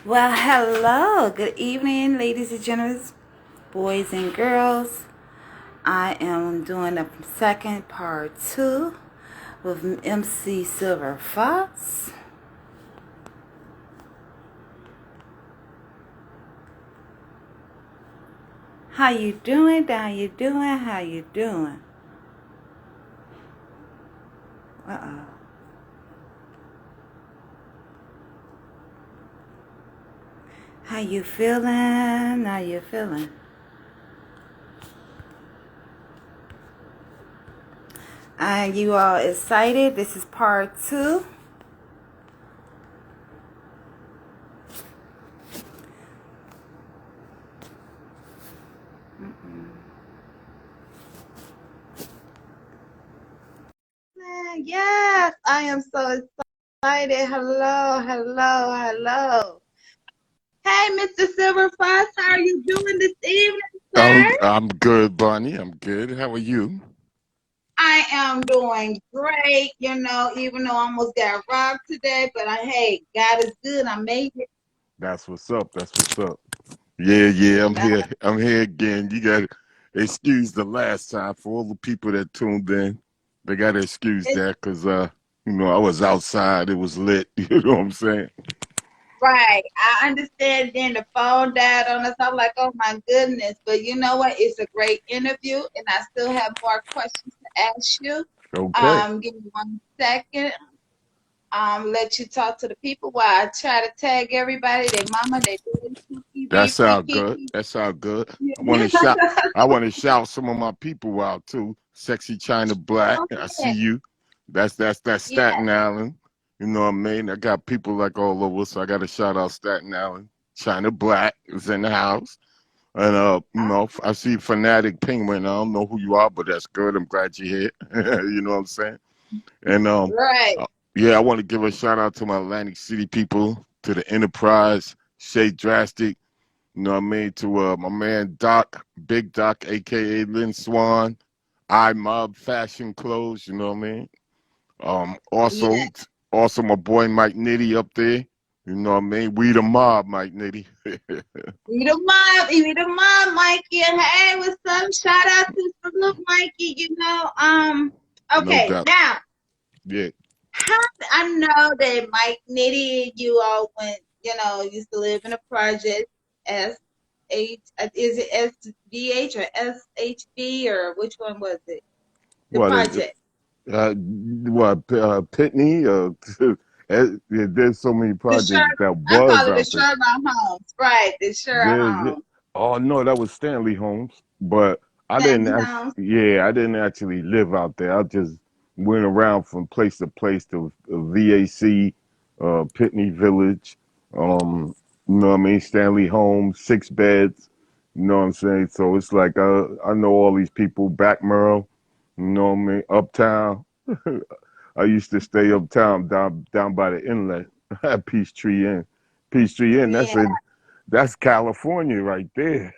Well, hello. Good evening, ladies and gentlemen, boys and girls. I am doing a second part 2 with MC Silver Fox. How you doing? How you doing? How you doing? Uh-oh. How you feeling? How you feeling? Are you all excited? This is part 2. Yes, I am so excited. Hello, hello, hello. Hey, Mr. Silver Fox, how are you doing this evening, sir? I'm good, Bonnie. I'm good. How are you? I am doing great, even though I almost got robbed today, but hey, God is good. I made it. That's what's up. That's what's up. Yeah, You I'm know, here. I'm here again. You got to excuse the last time for all the people that tuned in. They got to excuse it's that because, I was outside. It was lit. You know what I'm saying? right. I understand then the phone died on us. I'm like, oh my goodness. But you know what? It's a great interview, and I still have more questions to ask you. Okay. Give me 1 second. Let you talk to the people while I try to tag everybody, their mama, their daddy, That beep, beep, sound beep, good. beep. That sound good. I want to Yeah. shout. I want to shout some of my people out too. Sexy China Black. I see Okay. you. That's Yeah. Staten Island. You know what I mean? I got people like all over, so I got to shout out Staten Island. China Black is in the house, and I see Fanatic Penguin. I don't know who you are, but that's good. I'm glad you're here. You know what I'm saying? And Right. uh, yeah, I want to give a shout out to my Atlantic City people, to the Enterprise, Shay Drastic. You know what I mean? To my man Doc, Big Doc, aka Lynn Swan, I Mob Fashion Clothes. You know what I mean? Yeah. Also my boy Mike Nitty up there. You know what I mean? We the mob, Mike Nitty. You the mom, Mikey. And hey, what's up? Shout out to Salute Mikey, No Okay, doubt. now, Yeah. how I know that Mike Nitty, you all went, used to live in a project, is it SVH or SHB or which one was it? The What is it? project. Pitney? There's so many The projects Sherman, that I call was it the out there. Sherman Homes. Right, the Sherman Yeah. Homes. Oh no, that was Stanley Holmes. But I didn't Stanley actually, Homes. yeah, I didn't actually live out there. I just went around from place to place to VAC, Pitney Village, you know what I mean, Stanley Holmes, 6 beds. You know what I'm saying? So it's like I know all these people, back Merle, you know what I mean, uptown. I used to stay uptown down by the inlet at Peachtree Inn. Peachtree Inn, Yeah. that's California right there.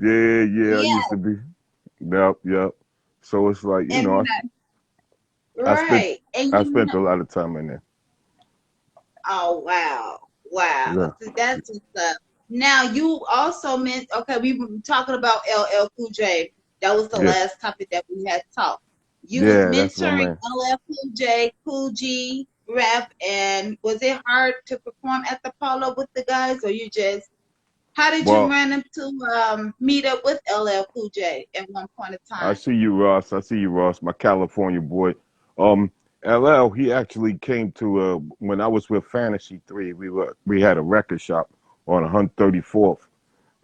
Yeah, I used Yeah. to be. Yep. So it's like, And I spent right. And I spent a lot of time in there. oh wow. Wow. Yeah. So that's what's up. Now you also meant okay, we were talking about LL Cool J. That was the Yeah. last topic that we had talked. You was Yeah, that's my mentoring man. LL Cool J, Cool G, Rap, and was it hard to perform at the Polo with the guys, or you just how did you Well, run into meet up with LL Cool J at one point in I time? see you, Ross. I see you, Ross, my California boy. Um, LL, he actually came to when I was with Fantasy 3, we had a record shop on 134th.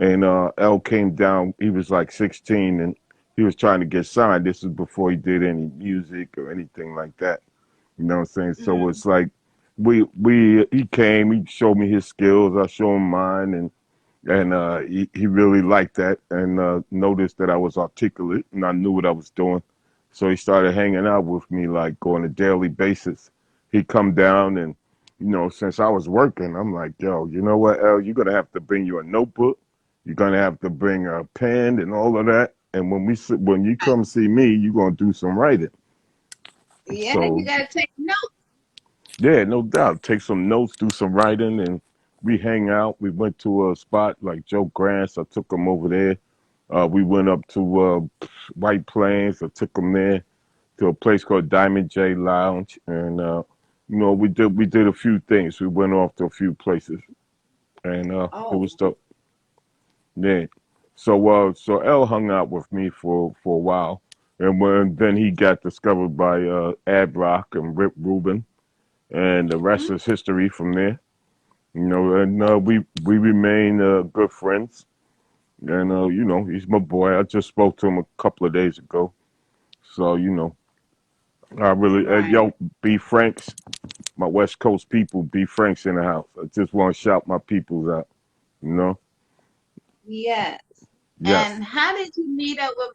And L came down, he was like 16 and he was trying to get signed. This is before he did any music or anything like that. You know what I'm saying? So Mm, it's like he came, he showed me his skills, I showed him mine, and he really liked that and noticed that I was articulate and I knew what I was doing. So he started hanging out with me like on a daily basis. He'd come down and since I was working, I'm like, yo, you know what, L, you're gonna have to bring you a notebook. You're gonna have to bring a pen and all of that. And when you come see me, you're gonna do some writing. yeah, you So gotta take notes. Yeah, no doubt. Take some notes, do some writing, and we hang out. We went to a spot like Joe Grant's. I took him over there. We went up to White Plains. I took him there to a place called Diamond J Lounge, and we did a few things. We went off to a few places, and it Oh, was the yeah. So L hung out with me for a while, and then he got discovered by Ad Rock and Rip Rubin, and the okay. rest is history from there. And we remain good friends. And he's my boy. I just spoke to him a couple of days ago. So I really Right. yo B Franks, my West Coast people, B Franks in the house. I just want to shout my peoples out. You know, Yes. yes. And how did you meet up with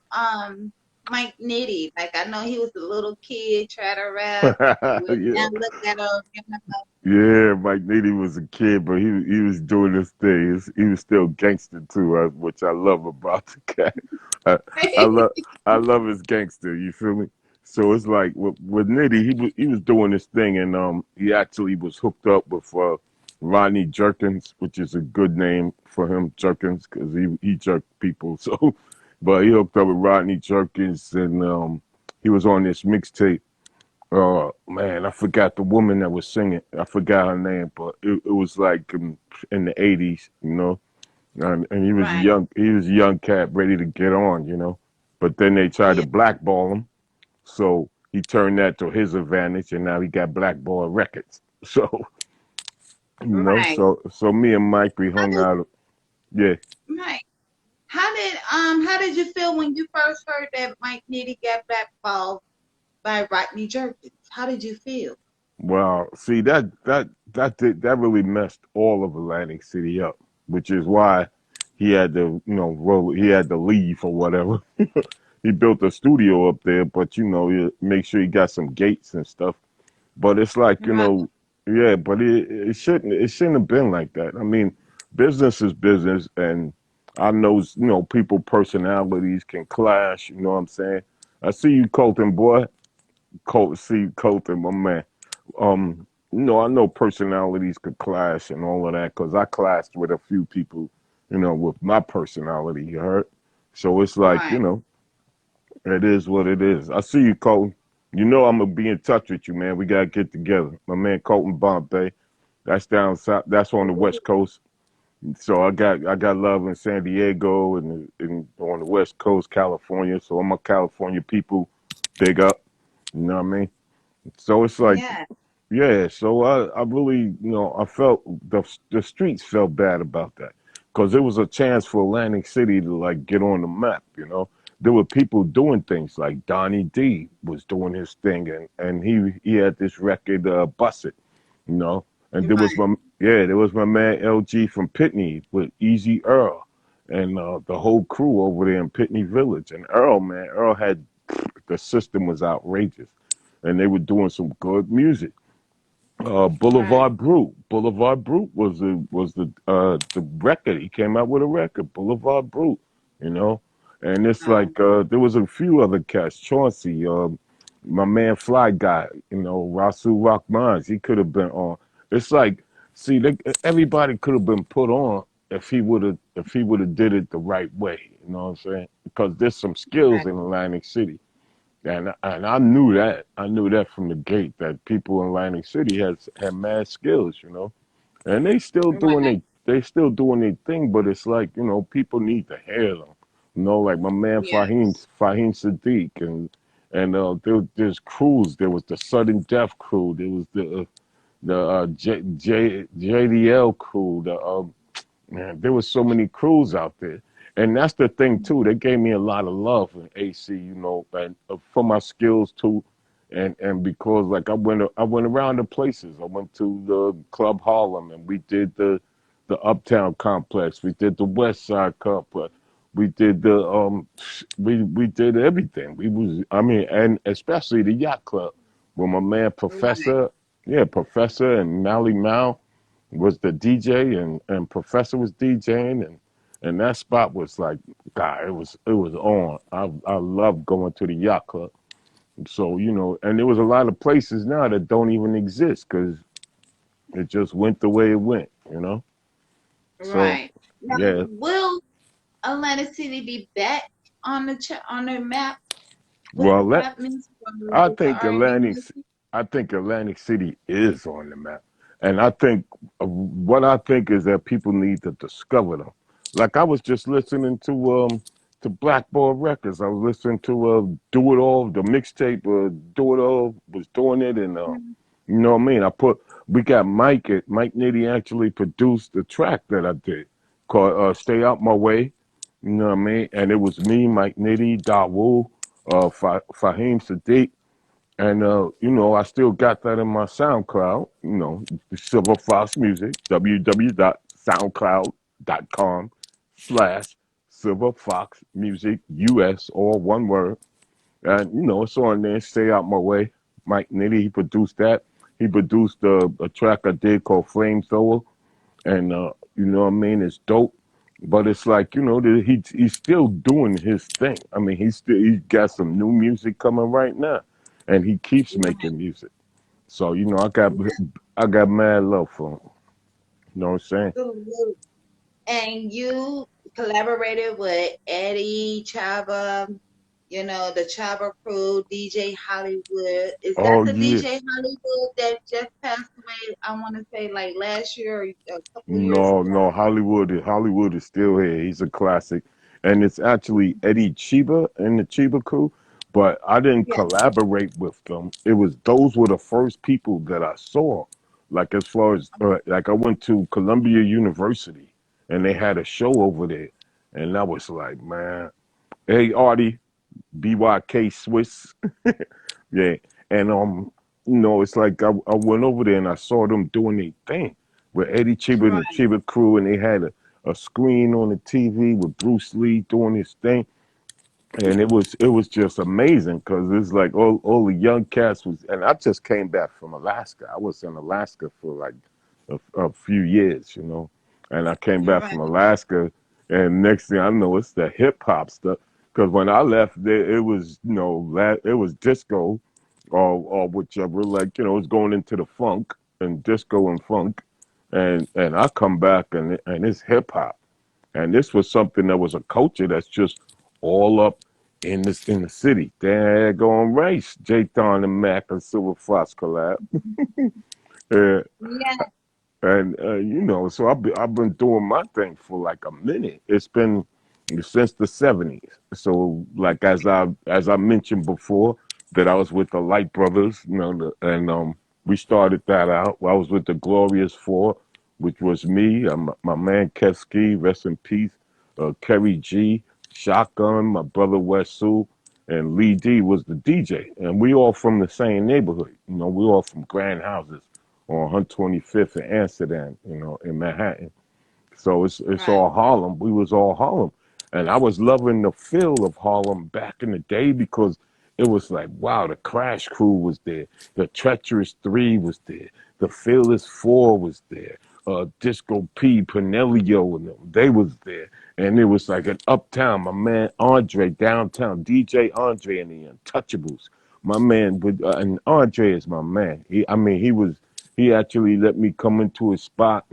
Mike Nitty? Like I know he was a little kid, try to rap. With Yeah. now look at him, Yeah, Mike Needy was a kid, but he was doing this thing. He was still gangster too, which I love about the cat. I, I love I love his gangster. You feel me? So it's like with Nitty, he was doing this thing, and he actually was hooked up with Rodney Jerkins, which is a good name for him, Jerkins, because he jerked people. So, but he hooked up with Rodney Jerkins, and he was on this mixtape. Oh man, I forgot the woman that was singing. I forgot her name, but it was like in the '80s, and he was a right. young cat ready to get on, But then they tried to Yeah, blackball him, so he turned that to his advantage, and now he got blackball records. So right. so me and Mike we How hung did out. Yeah, right? How did you feel when you first heard that Mike Nitty got blackballed by Rodney Jerkins? How did you feel? well, see that really messed all of Atlantic City up, which is why he had to he had to leave or whatever. He built a studio up there, but you make sure he got some gates and stuff. But it's like Right, yeah, but it shouldn't have been like that. I mean, business is business, and I know people personalities can clash. You know what I'm saying? I see you, Colton boy. See Colton, my man. I know personalities could clash and all of that because I clashed with a few people, with my personality. You heard? So it's like right. it is what it is. I see you, Colton. You know I'm gonna be in touch with you, man. We gotta get together. My man Colton Bombay. That's down south. That's on the Ooh, West Coast. So I got love in San Diego and on the West Coast, California. So I'm a California people. Big up. You know what I mean? So it's like, yeah, yeah. So I really, I felt the streets felt bad about that because it was a chance for Atlantic City to like get on the map. There were people doing things like Donnie D was doing his thing, and he had this record, Bust It, you know. And right, there was my man LG from Pitney with Easy Earl, and the whole crew over there in Pitney Village. And Earl had the system was outrageous, and they were doing some good music. right, Boulevard Brute was the record. He came out with a record, Boulevard Brute, you know. And it's um, like there was a few other cats, Chauncey, my man Fly Guy, Rasul Rockmans. He could have been on. It's like, see, everybody could have been put on if he would have did it the right way. You know what I'm saying? Because there's some skills right, in Atlantic City. And I knew that. I knew that from the gate that people in Atlantic City had mad skills, and right, they still doing their thing, but it's like, people need to hear them. Like my man yes, Fahim Sadiq and there's crews. There was the Sudden Death crew. There was the JDL crew. Man, there was so many crews out there. And that's the thing too. They gave me a lot of love in AC, and for my skills too, and because like I went around the places. I went to the Club Harlem, and we did the Uptown Complex. We did the West Side Complex. We did we did everything. And especially the Yacht Club, where my man right, Professor and Mally Mal was the DJ, and Professor was DJing, and that spot was like, God, it was on. I love going to the Yacht Club. So, and there was a lot of places now that don't even exist because it just went the way it went. So, Right. Now, yeah. will Atlantic City be back on the on the map with Well, rap music or I with the think R&B Atlantic, music? I think Atlantic City is on the map, and I think what I think is that people need to discover them. Like I was just listening to Blackboard Records. I was listening to Do It All, the mixtape. Do It All was doing it, and Mhm. you know what I mean. We got Mike Nitty actually produced the track that I did called "Stay Out My Way." You know what I mean? And it was me, Mike Nitty, Dawu, Fahim Sadiq. And I still got that in my SoundCloud. Silver Fox Music, www.soundcloud.com/Silver Fox Music US, all one word. And it's on there. Stay Out My Way. Mike Nitty, he produced that. He produced a track I did called Flamethrower, and you know what I mean. It's dope. But it's like he's still doing his thing. I mean, he got some new music coming right now, and he keeps Right. making music. So I got mad love for him. You know what I'm saying? Absolutely. And you collaborated with Eddie Chaba, the Chaba crew, DJ Hollywood. Is that Oh the yeah. DJ Hollywood that just passed away? I want to say like last year or a couple years No, ago. no, Hollywood is still here. He's a classic. And it's actually Eddie Chiba and the Chiba crew, but I didn't Yeah. collaborate with them. Those were the first people that I saw. Like as far as like I went to Columbia University and they had a show over there. And I was like, man, hey Artie, BYK Swiss. Yeah, and it's like I went over there and I saw them doing their thing with Eddie Chiba and the Right. Chiba crew, and they had a screen on the TV with Bruce Lee doing his thing, and it was just amazing because it's like all the young cats was, and I just came back from Alaska. I was in Alaska for like a few years, and I came back Right. from Alaska, and next thing I know, it's the hip hop stuff. Because when I left, there it was it was disco, or whichever, like it's going into the funk and disco and funk, and I come back and it's hip hop. And this was something that was a culture that's just all up in the city. They're going race. J-Thon and Mac and Silver Fox collab. Uh, Yeah. and so I've been doing my thing for like a minute. It's been since the '70s. So like as I mentioned before, that I was with the Light Brothers, and we started that out. I was with the Glorious Four, which was me, my man Keski, rest in peace, Kerry G, Shotgun, my brother Wesu, and Lee D was the DJ, and we all from the same neighborhood. We all from Grand Houses on 125th in Amsterdam, in Manhattan. So it's Right. all Harlem. We was all Harlem, and I was loving the feel of Harlem back in the day because it was like, wow, the Crash Crew was there, the Treacherous Three was there, the Fearless Four was there, Disco P, Pinelio, and them, they was there, and it was like an uptown. My man Andre downtown, DJ Andre and the Untouchables. My man, and Andre is my man. He actually let me come into his spot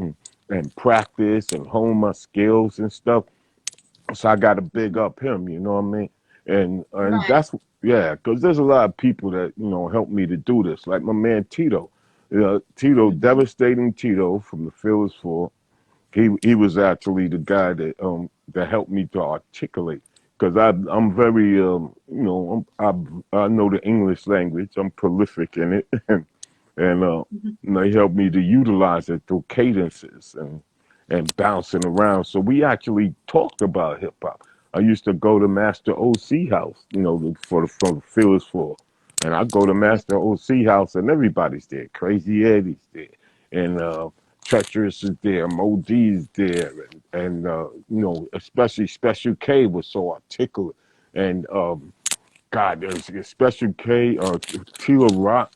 and practice and hone my skills and stuff. So I got to big up him, you know what I mean? And Right. that's yeah, because there's a lot of people that helped me to do this, like my man Tito, Tito, Mhm. devastating Tito from the Phillies Four. He was actually the guy that helped me to articulate because I'm very I know the English language. I'm prolific in it, and Mhm. they helped me to utilize it through cadences and bouncing around. So we actually talked about hip hop. I used to go to Master OC house, for the Phillies Four, and I go to Yeah. Master OC house and everybody's there. Crazy Eddie's there, and Treacherous is there, Mo D's there, and especially Special K was so articulate, and God, there's a Special K, Tila Rock,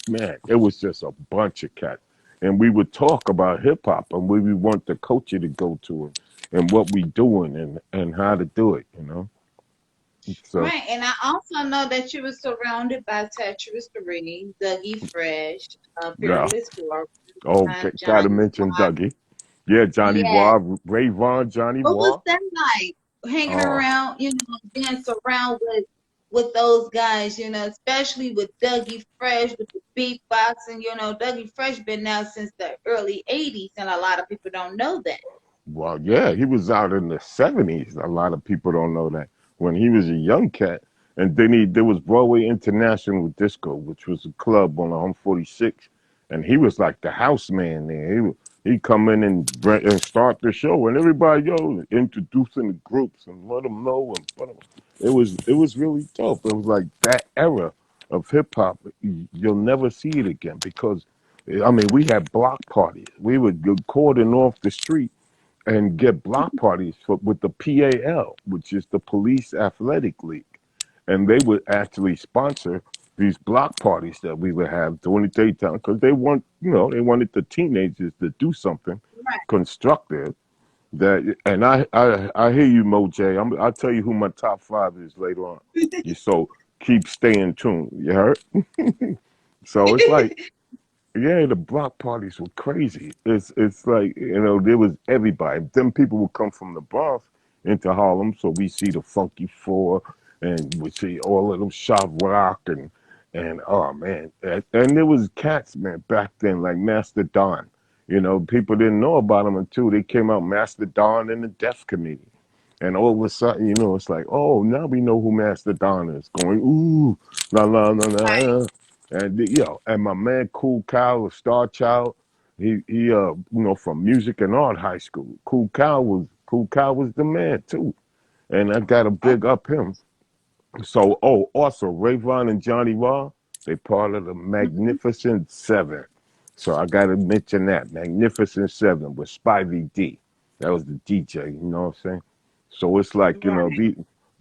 man, it was just a bunch of cats. And we would talk about hip hop and where we want the culture to go to and what we doing and how to do it. So Right, and I also know that you were surrounded by Tetris 3, Dougie Fresh, yeah. Fearless Four, Oh, and gotta Johnny mention Marr. Dougie. Yeah, Johnny Yes. Waugh, Ray Vaughn, Johnny What was Waugh. that like? Hanging Oh, around, being surrounded with those guys, especially with Dougie Fresh with the beatboxing. Dougie Fresh been now since the early '80s, and a lot of people don't know that. well, yeah, he was out in the '70s. A lot of people don't know that when he was a young cat. And then there was Broadway International Disco, which was a club on 146, and he was like the house man there. He come in and start the show, and everybody introducing the groups and let them know and put 'em- it was really dope. It was like that era of hip hop. You'll never see it again because I mean we had block parties. We would go cordon off the street and get block parties with the PAL, which is the Police Athletic League, and they would actually sponsor these block parties that we would have during the daytime because they wanted the teenagers to do something Right. constructive. And I hear you, Mo J. I'll tell you who my top five is later on. So keep staying tuned. You heard? So it's like yeah, the block parties were crazy. It's like there was everybody. Then people would come from the Bronx into Harlem, so we see the Funky Four, and we see all of them Shop Rock and oh man, and there was cats man back then like Master Don. People didn't know about them until they came out. Master Don and the Deaf Committee. And all of a sudden, it's like, oh, now we know who Master Don is. Going, ooh, la la la Right. la. And my man Cool Cow, a Star Child, he from Music and Art High School. Cool Cow was the man too, and I got to Oh, big up him. So, also Rayvon and Johnny Raw, they part of the mhm. Magnificent Seven. So I got to mention that Magnificent Seven with Spivey D. That was the DJ. You know what I'm saying? So it's like Right.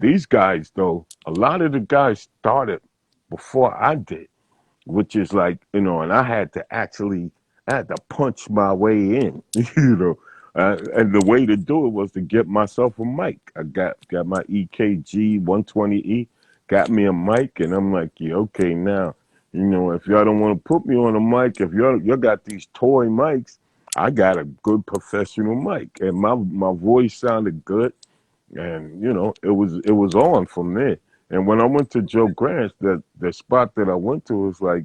these guys though. A lot of the guys started before I did, which is like and I had to punch my way in, and the way to do it was to get myself a mic. I got my EKG 120E, got me a mic, and I'm like, yeah, okay, now, if y'all don't want to put me on a mic, if you got these toy mics, I got a good professional mic, and my voice sounded good, and it was on from there. And when I went to Joe Grant's, the spot that I went to was like,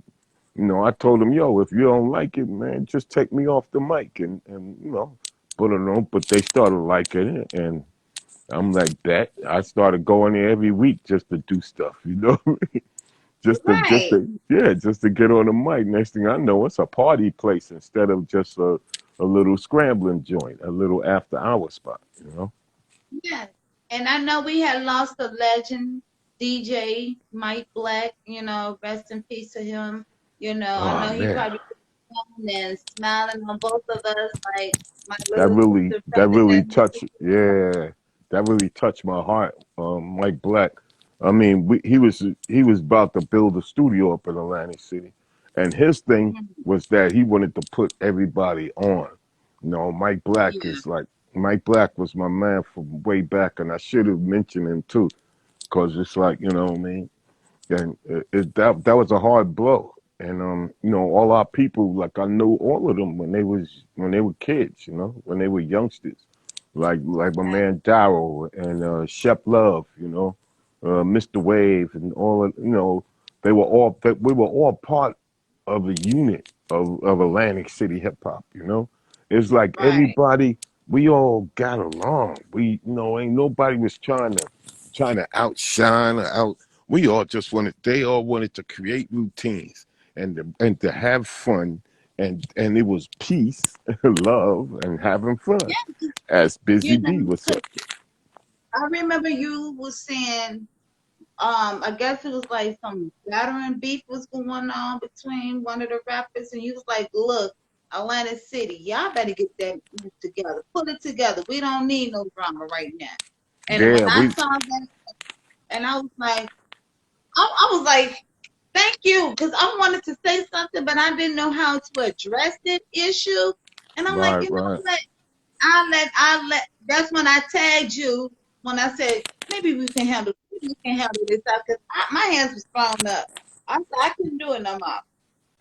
I told him, yo, if you don't like it, man, just take me off the mic and put it on. But they started liking it, and I'm like that. I started going there every week just to do stuff, just Right. to yeah, just to get on the mic. Next thing I know, it's a party place instead of just a little scrambling joint, a little after hour spot. Yes. And I know we had lost a legend, DJ Mike Black, rest in peace to him. I Oh know he man. probably was and smiling on both of us like my That little really sister that felt really that touched yeah, that really touched my heart. Mike Black. I mean, he was about to build a studio up in Atlantic City, and his thing was that he wanted to put everybody on. yeah. Mike Black was my man from way back, and I should have mentioned him too, because it's like what I mean. And that was a hard blow. And all our people, like I knew all of them when they were kids, when they were youngsters, like my Right. man Darryl and Shep Love, Mr. Wave, and all of we were all part of a unit of Atlantic City hip hop. It's like Right. everybody we all got along. Ain't nobody was trying to outshine or out. We all just wanted. They all wanted to create routines and to have fun, and it was peace, love, and having fun. Yeah. As Busy You B know, was saying. 'cause I remember you was saying, I guess it was like some battering beef was going on between one of the rappers, and you was like, "Look, Atlanta City, y'all better get that together, put it together. We don't need no drama right now." And when Yeah, I we saw that, and I was like, I was like, "Thank you," because I wanted to say something, but I didn't know how to address that issue. And I'm like, right, you know right. what? I let. That's when I tagged you when I said maybe we can handle. you can handle this out because my hands was thrown up. I couldn't do it no more.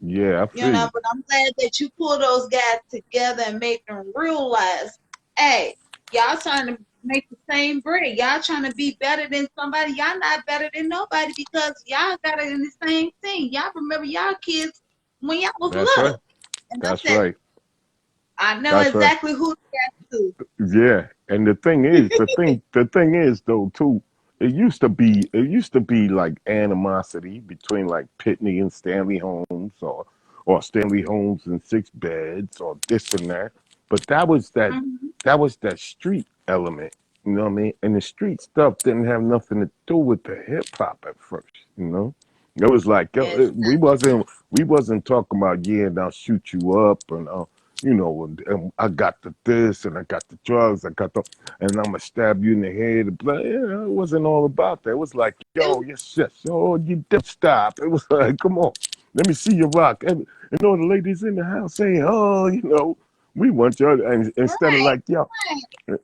Yeah, I You feel know, you. but I'm glad that you pull those guys together and make them realize, hey, y'all trying to make the same bread. Y'all trying to be better than somebody. Y'all not better than nobody because y'all got it in the same thing. Y'all remember y'all kids when y'all was That's right. little. And I That's said, right. I know That's right. exactly who to get to. Yeah, and the thing is though too. It used to be like animosity between like Pitney and Stanley Holmes, or Stanley Holmes and Six Beds, or this and that. But Mm-hmm. that was that street element. You know what I mean? And the street stuff didn't have nothing to do with the hip hop at first. You know, it was like yo, Yes. we wasn't talking about, yeah, and I'll shoot you up, and and I got the this, and I got the drugs, and I'm gonna stab you in the head. But it wasn't all about that. It was like, It yo, yes, yes, yo, you don't stop. It was like, come on, let me see your rock. And all the ladies in the house saying, oh, we want you, and was instead of like, yo, right.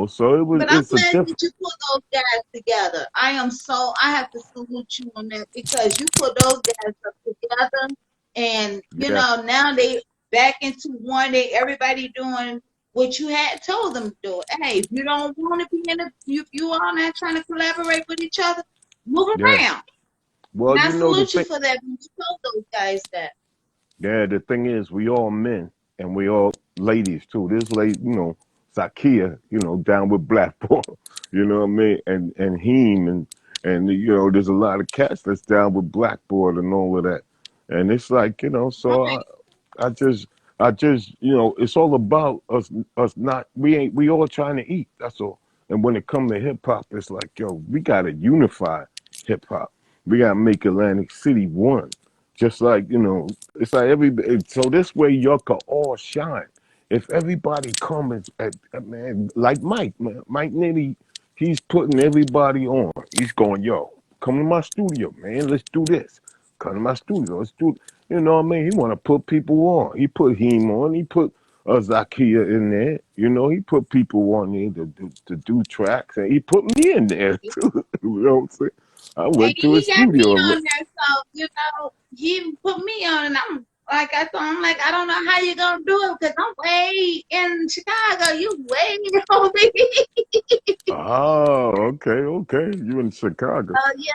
so But I'm it's a glad that different, you put those guys together. I have to salute you on that because you put those guys up together and yeah, now they back into one day, everybody doing what you had told them to do. Hey, if you don't want to be if you are not trying to collaborate with each other, move yeah. around. Well, And I the salute you thing. for that when you told those guys that. Yeah, the thing is, we all men and we all ladies too. This lady, Zakia, down with Blackboard, you know what I mean, and Heem and there's a lot of cats that's down with Blackboard and all of that, and it's like so Right. I just it's all about us not we all trying to eat. That's all. And when it comes to hip hop, it's like we gotta unify hip hop. We gotta make Atlantic City one. Just like, it's like so this way y'all can all shine. If everybody comes man, like Mike, man, Mike Nitty, he's putting everybody on. He's going, yo, come to my studio, man. Let's do this. Come to my studio. Let's do, you know what I mean? He want to put people on. He put him on. He put Zakia in there. He put people on there to do tracks. And he put me in there, too. You know what I'm saying? I And went to his he got me studio. on there, so he put me on, and I'm like I told him, like I don't know how you gonna do it because I'm way in Chicago, you way over here. Oh, okay, okay. You in Chicago. Yeah,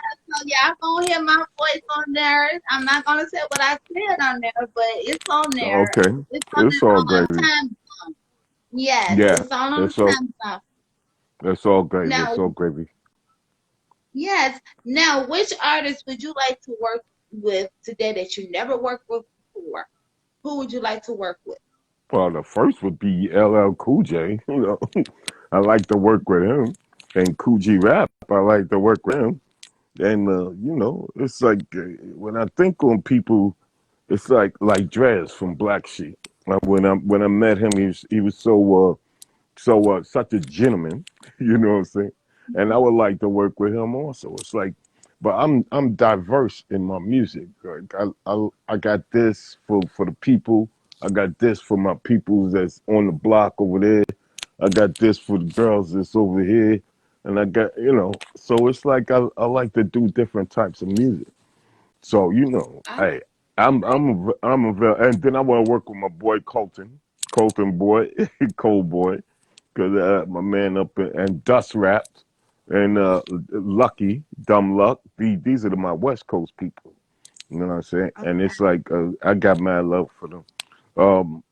I'm gonna hear my voice on there. I'm not gonna say what I said on there, but it's on there. Okay. It's It's all on gravy. time zone. Yes, Yeah. it's on It's all time zone. it's all gravy. Now, It's all gravy. yes. Now, which artist would you like to work with today that you never worked with before? Who would you like to work with? Well, the first would be LL Cool J. I like to work with him. And Coogee Rap, I like to work with him. And it's like when I think on people, it's like Drez from Black Sheep. When I met him, he was such a gentleman, you know what I'm saying? And I would like to work with him also. It's like, but I'm diverse in my music. Like I got this for the people. I got this for my people that's on the block over there. I got this for the girls that's over here. And I got, so it's like I like to do different types of music. So, I hey, and then I want to work with my boy Colton boy, Cold boy, because my man up and Dust Raps and Lucky, Dumb Luck. These are my West Coast people. You know what I'm saying? And okay. it's like I got mad love for them. Um,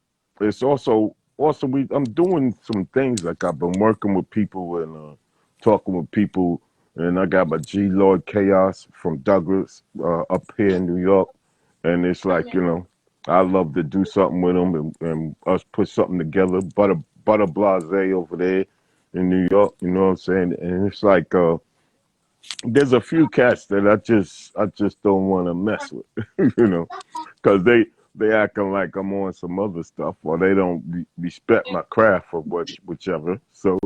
it's also I'm doing some things like I've been working with people and talking with people, and I got my G Lord Chaos from Douglas up here in New York, and it's like I love to do something with them and us put something together. Butter Blase over there in New York, you know what I'm saying? And it's like there's a few cats that I just don't want to mess with, because they acting like I'm on some other stuff, or they don't respect my craft or whichever. So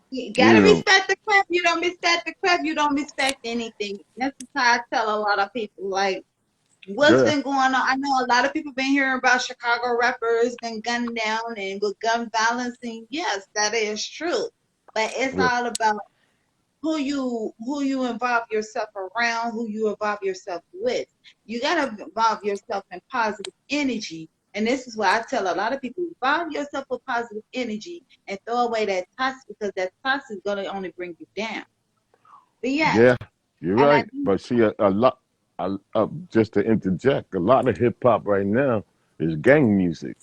You you gotta know, respect the craft. You don't respect the craft, you don't respect anything. That's how I tell a lot of people. Like, what's yeah, been going on? I know a lot of people been hearing about Chicago rappers been gunned down and with gun violence, and yes, that is true. But it's yeah, all about who you involve yourself around, who you involve yourself with. You gotta involve yourself in positive energy. And this is why I tell a lot of people, involve yourself with positive energy and throw away that toxic, because that toxic is gonna only bring you down. But yes, Yeah, you're and I right. do. But see, a lot, just to interject, a lot of hip hop right now is gang music.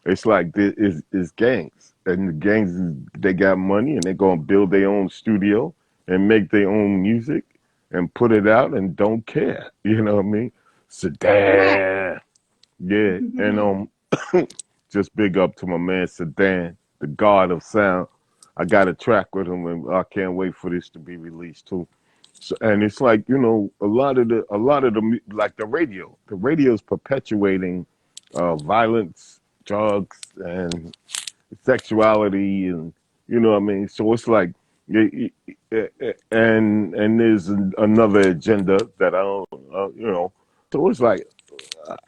It's like it's gangs, and the gangs they got money, and they're gonna build their own studio and make their own music and put it out and don't care. You know what I mean? Right. Sedan, yeah, and just big up to my man Sedan, the god of sound. I got a track with him, and I can't wait for this to be released too. So, and it's like a lot of the like the radio is perpetuating violence, drugs, and sexuality, and you know what I mean. So it's like, and there's another agenda that I don't, So it's like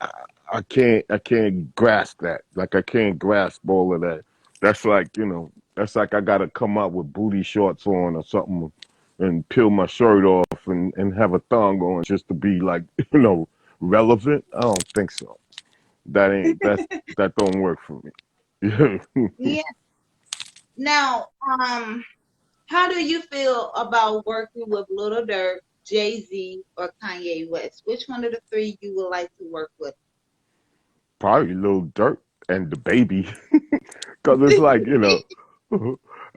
I, I can't grasp that. Like I can't grasp all of that. That's like that's like I gotta come out with booty shorts on or something and peel my shirt off and have a thong on just to be like relevant. I don't think so. That don't work for me. Yeah. Now, how do you feel about working with Little Dirk, Jay-Z, or Kanye West? Which one of the three you would like to work with? Probably a little dirt and the baby. Cause it's like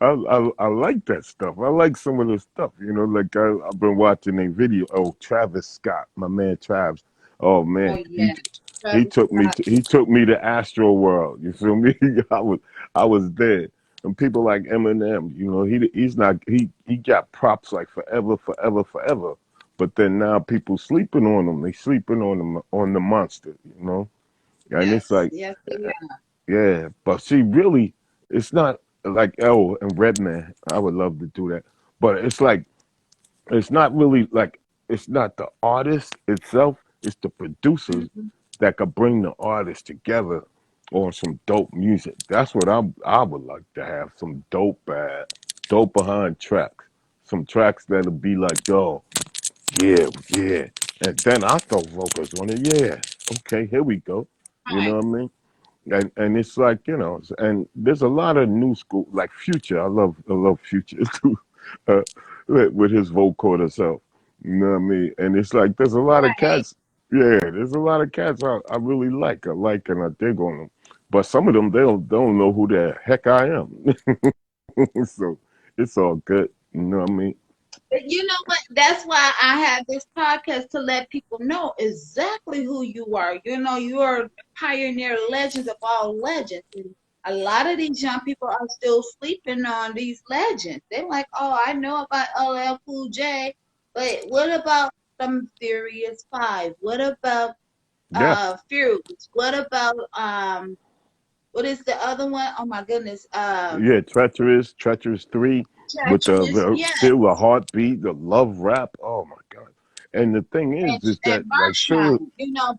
I like that stuff. I like some of the stuff. Like I've been watching a video. Oh, Travis Scott, my man Travis. Oh Oh man, he yeah, he Travis took me Scott. to he took me to Astro World. You feel me? I was there. And people like Eminem, he got props like forever, forever, forever. But then now people sleeping on him. They sleeping on the monster. And it's Yes, like, yes, they yeah, but see, really, it's not like L and Redman. I would love to do that, but it's like it's not really like it's not the artist itself. It's the are. producers that could bring the artists together on some dope music. That's what I would like to have some dope behind tracks, some tracks that'll be like, yo, yeah, yeah, and then I throw vocals on it. Yeah, okay, here we go. You Right. know what I mean? And it's like and there's a lot of new school like Future. I love Future too, uh, with his vocoder self. You know what I mean? And it's like there's a lot of Right. cats. Yeah, there's a lot of cats I really like. I like and I dig on them. But some of them they don't know who the heck I am. So it's all good. You know what I mean? But you know what? That's why I have this podcast, to let people know exactly who you are. You are the pioneer legends of all legends. And a lot of these young people are still sleeping on these legends. They're like, oh, I know about LL Cool J, but what about some Furious Five? What about Yeah, Fearless? What about what is the other one? Oh my goodness. yeah. Treacherous 3 with Treacherous, the yeah. feel the heartbeat, the love rap. Oh my god! And the thing and is and that like Phil, Barshawn,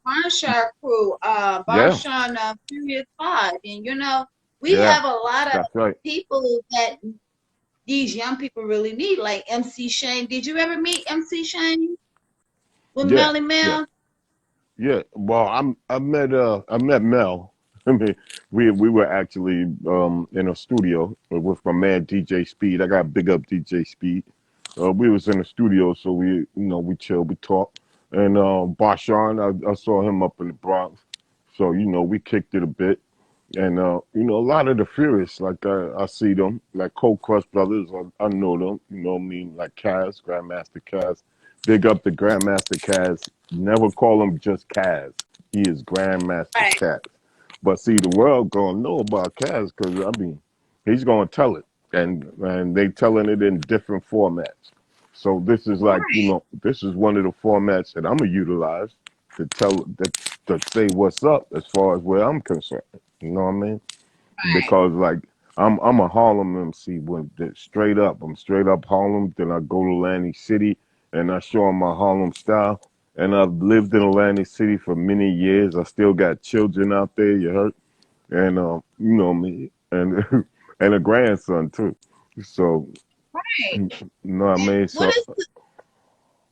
Barshawn crew, yeah, Barshawn Furious Five, and we yeah, have a lot of that's right. people that these young people really need, like MC Shane. Did you ever meet MC Shane with Yeah, Melly yeah, Mel? yeah. Well, I met Mel. I mean, we were actually in a studio with my man DJ Speed. I got big up DJ Speed. We was in the studio, so we chill, we talk. And Barshawn, I saw him up in the Bronx, so we kicked it a bit. And a lot of the Furious, like I see them, like Cold Crush Brothers, I know them. You know what I mean? Like Kaz, Grandmaster Kaz. Big up the Grandmaster Kaz. Never call him just Kaz. He is Grandmaster Right, Kaz. But see, the world gonna know about Kaz because he's gonna tell it, and they telling it in different formats. So this is like right, this is one of the formats that I'm gonna utilize to say what's up as far as where I'm concerned. You know what I mean? right. Because like I'm a Harlem MC when straight up. I'm straight up Harlem. Then I go to Atlantic City and I show 'em my Harlem style. And I've lived in Atlantic City for many years. I still got children out there. You heard? And you know me and and a grandson too. So Right. You know what I And mean? what So, is the,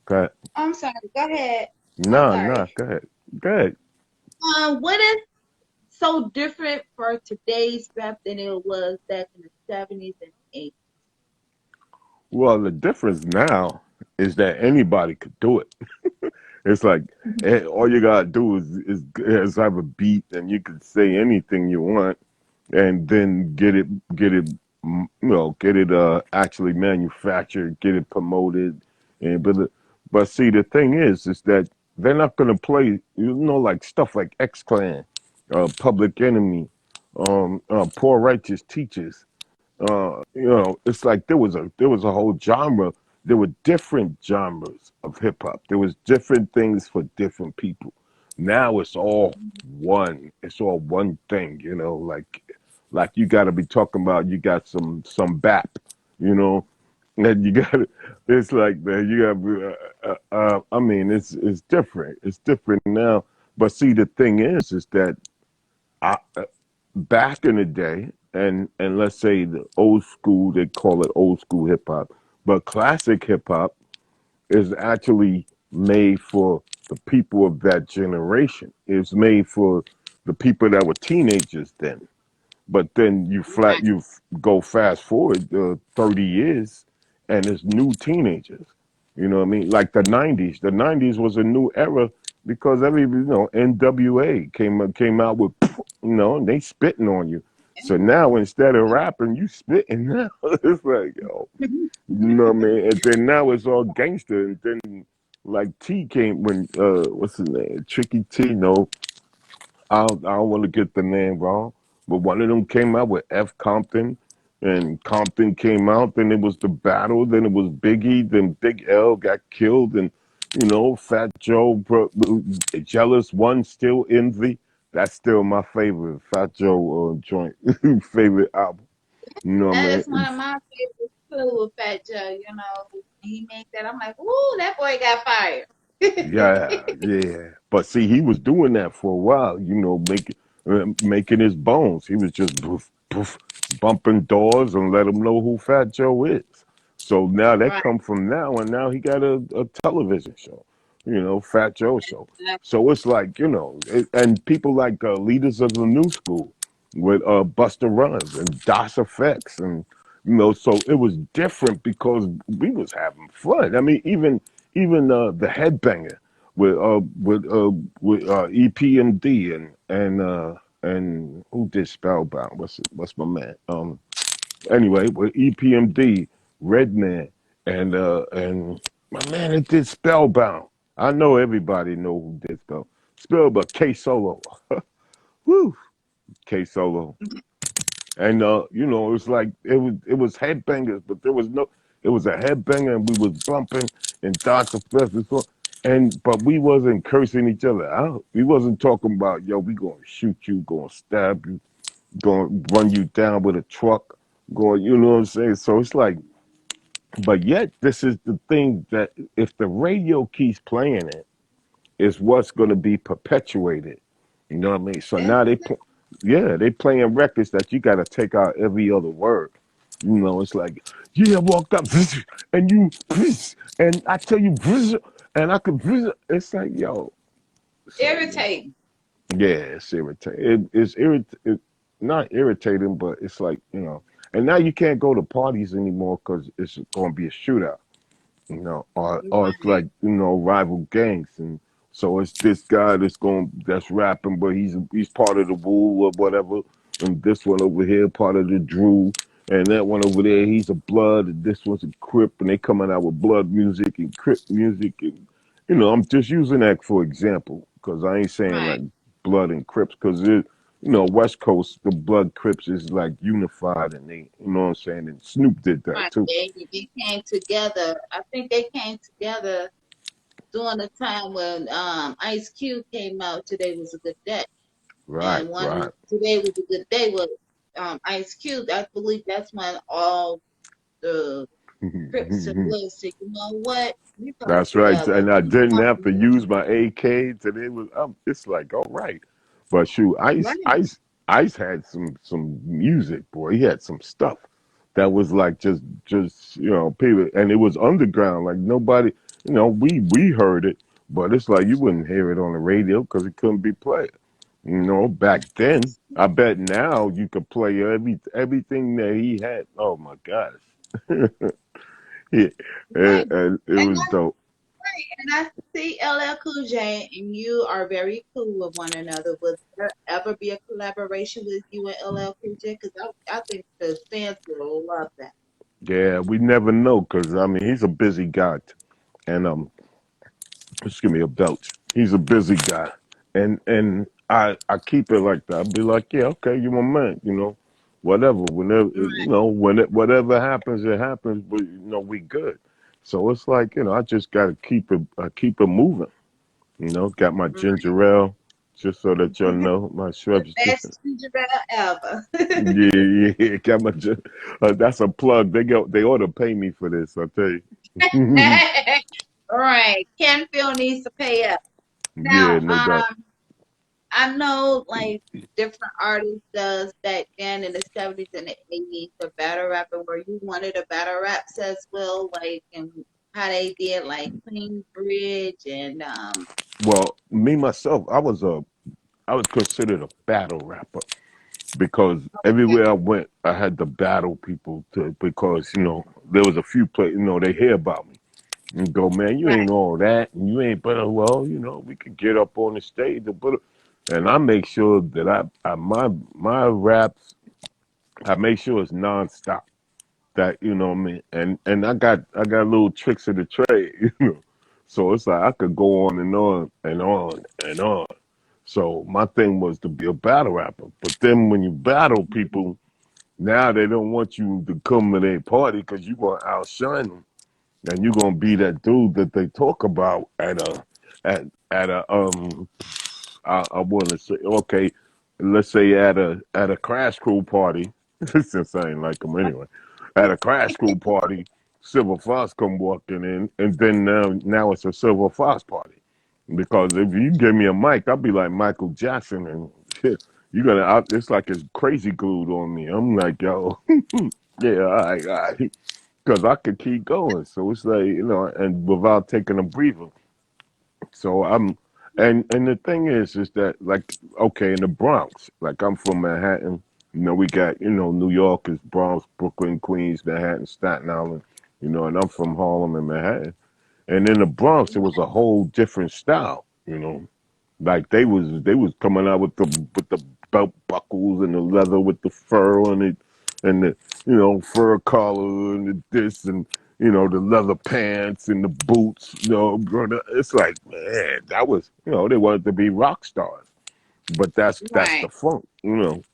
go ahead. I'm sorry, go ahead. I'm Nah, nah, sorry. go ahead. Go ahead. What is so different for today's rap than it was back in the 70s and 80s? Well, the difference now is that anybody could do it. It's like all you gotta do is have a beat, and you can say anything you want, and then get it get it actually manufactured, get it promoted, and but see the thing is that they're not gonna play like stuff like X Clan, Public Enemy, Poor Righteous Teachers. It's like there was a whole genre. There were different genres of hip hop. There was different things for different people. Now it's all one. It's all one thing. Like you got to be talking about. You got some bap. You know, and you got. It's like man, you got. I mean, it's different. It's different now. But see, the thing is that I, back in the day, and let's say the old school, they call it old school hip hop, but classic hip hop is actually made for the people of that generation. It's made for the people that were teenagers then. But then Right. you go fast forward 30 years, and it's new teenagers. You know what I mean? Like the 90s. The 90s was a new era because NWA came out with and they spitting on you. So now instead of rapping, you spitting now. It's like, yo, you know what I mean? And then now it's all gangster. And then like T came when what's his name? Tricky T, no, I don't want to get the name wrong, but one of them came out with F Compton, and Compton came out. Then it was the battle. Then it was Biggie. Then Big L got killed, and Fat Joe, Jealous One, Still Envy. That's still my favorite Fat Joe joint, favorite album. You know what I That mean? is one of my favorites too with Fat Joe. He made that. I'm like, ooh, that boy got fired. Yeah, yeah. But see, he was doing that for a while, making his bones. He was just poof, poof, bumping doors and let them know who Fat Joe is. So now that Right. come from now, and now he got a television show, Fat Joe show. So it's like, and people like leaders of the new school with Buster Rhymes and Das Effects, and so it was different because we was having fun. I mean, even the headbanger with EPMD and who did Spellbound? What's my man? Anyway, with EPMD, Redman, and my man that did Spellbound. I know everybody know who did Spellbound. K Solo, woo, K Solo. And it was like it was headbangers, but there was no. It was a headbanger, and we was bumping and Dr. Festival, but we wasn't cursing each other out. We wasn't talking about yo, we gonna shoot you, gonna stab you, gonna run you down with a truck, going. You know what I'm saying? So it's like, but yet this is the thing that if the radio keeps playing it, is what's gonna be perpetuated. You know what I mean? So And now yeah, they playing records that you got to take out every other word. It's like, yeah, I walked up and you, and I tell you, and I could, it's like, yo, so, irritating. yeah, it's irritating. Not irritating, but it's like, and now you can't go to parties anymore because it's going to be a shootout, or it's Right. like rival gangs, and so it's this guy that's rapping, but he's part of the Wu or whatever, and this one over here part of the Drew, and that one over there he's a Blood, and this one's a Crip, and they coming out with Blood music and Crip music, and I'm just using that for example because I ain't saying Right. like Blood and Crips because West Coast the Blood Crips is like unified, and they what I'm saying, and Snoop did that Right. too. They came together. I think they came together during the time when Ice Cube came out. Today was a good day, Right, and one right. today was a good day was Ice Cube. I believe that's when all the Crips and Bloods said, you know what, we come That's right. together. And I We didn't want have to to use my AK today was it's like, all right. But shoot, right. Ice had some music, boy. He had some stuff. that was like just people, and it was underground. Like nobody, we heard it, but it's like you wouldn't hear it on the radio because it couldn't be played. Back then, I bet now you could play everything that he had. Oh my gosh, yeah, Right. it And was dope. I see LL Cool J, and you are very cool with one another. Would there ever be a collaboration with you and LL Cool J? Because I think the fans will love that. Yeah, we never know because I mean he's a busy guy, and just give me a belch. He's a busy guy, and I keep it like that. I'll be like, yeah, okay, you're my man, whatever. Whenever whatever happens, it happens. But we good. So it's like I just gotta keep it moving. Got my Right. ginger ale, just so that y'all know my The shrubs. best ginger ale ever. Yeah, yeah, got my. That's a plug. They ought to pay me for this. I tell you. All right. Ken Phil needs to pay up. Yeah, Now, no doubt. I know like different artists does back then in the 70s and the 80s, the battle rapper where you wanted a battle raps as well, like and how they did like Queen Bridge and Well, me myself, I was considered a battle rapper because everywhere I went, I had to battle people because there was a few play they hear about me and go, man, you right, ain't all that, and you ain't but well, we could get up on the stage and and I make sure that my raps, I make sure it's nonstop. That what I mean, and I got little tricks of the trade, So it's like I could go on and on and on and on. So my thing was to be a battle rapper. But then when you battle people, now they don't want you to come to their party because you want to outshine them, and you're gonna be that dude that they talk about at a I want to say okay, let's say at a crash crew party. Since I ain't like them anyway, at a crash crew party, Silver Fox come walking in, and then now it's a Silver Fox party. Because if you give me a mic, I'll be like Michael Jackson, and it's like it's crazy glued on me. I'm like, yo, yeah, all right, because I could keep going. So it's like and without taking a breather. So and the thing is that like okay, in the Bronx, like I'm from Manhattan. We got New York is Bronx, Brooklyn, Queens, Manhattan, Staten Island. And I'm from Harlem and Manhattan. And in the Bronx, it was a whole different style. Like they was coming out with the belt buckles and the leather with the fur on it and the fur collar and the this and the leather pants and the boots, brother. It's like, man, that was they wanted to be rock stars. But that's the right, funk.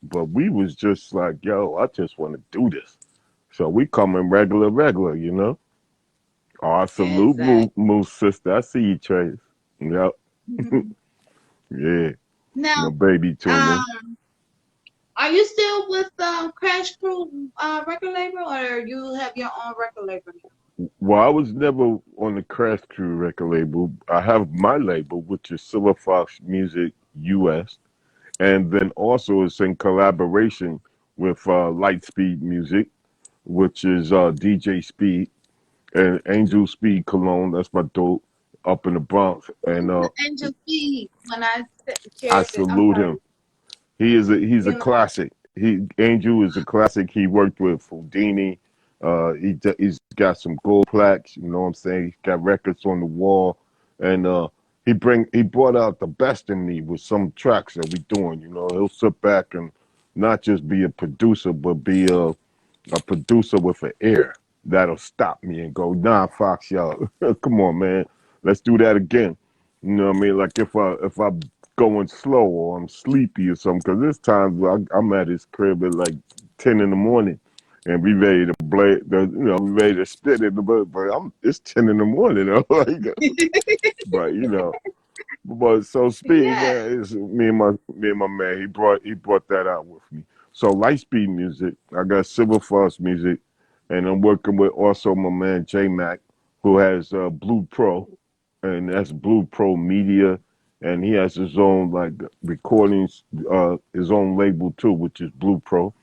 But we was just like, yo, I just want to do this. So we coming regular. Oh, I salute exactly. Moose sister. I see you, Trace. Yep. Mhm. Yeah. Now, My baby tuned in. are you still with Crash Crew record label, or you have your own record label Well, I was never on the Crash Crew record label. I have my label, which is Silver Fox Music US, and then also it's in collaboration with Lightspeed Music, which is DJ Speed and Angel Speed Cologne. That's my dope up in the Bronx, and now? Angel Fee, when I I shared it, I'm salute him. sorry. He's a You know, classic. Angel is a classic. He worked with Houdini. He's got some gold plaques. You know what I'm saying? He's got records on the wall, and he brought out the best in me with some tracks that we doing. He'll sit back and not just be a producer, but be a producer with an ear that'll stop me and go, nah, Fox, y'all, come on, man, let's do that again. You know what I mean? Like if I'm going slow or I'm sleepy or something, because there's times where I'm at his crib at like 10 in the morning, and we ready to we ready to spit it, but it's 10 in the morning, like, but but so speed, yeah, man, is me and my man. He brought that out with me. So Lightspeed Music, I got Silver Fox Music, and I'm working with also my man J Mac, who has Blue Pro, and that's Blue Pro Media, and he has his own like recordings, his own label too, which is Blue Pro.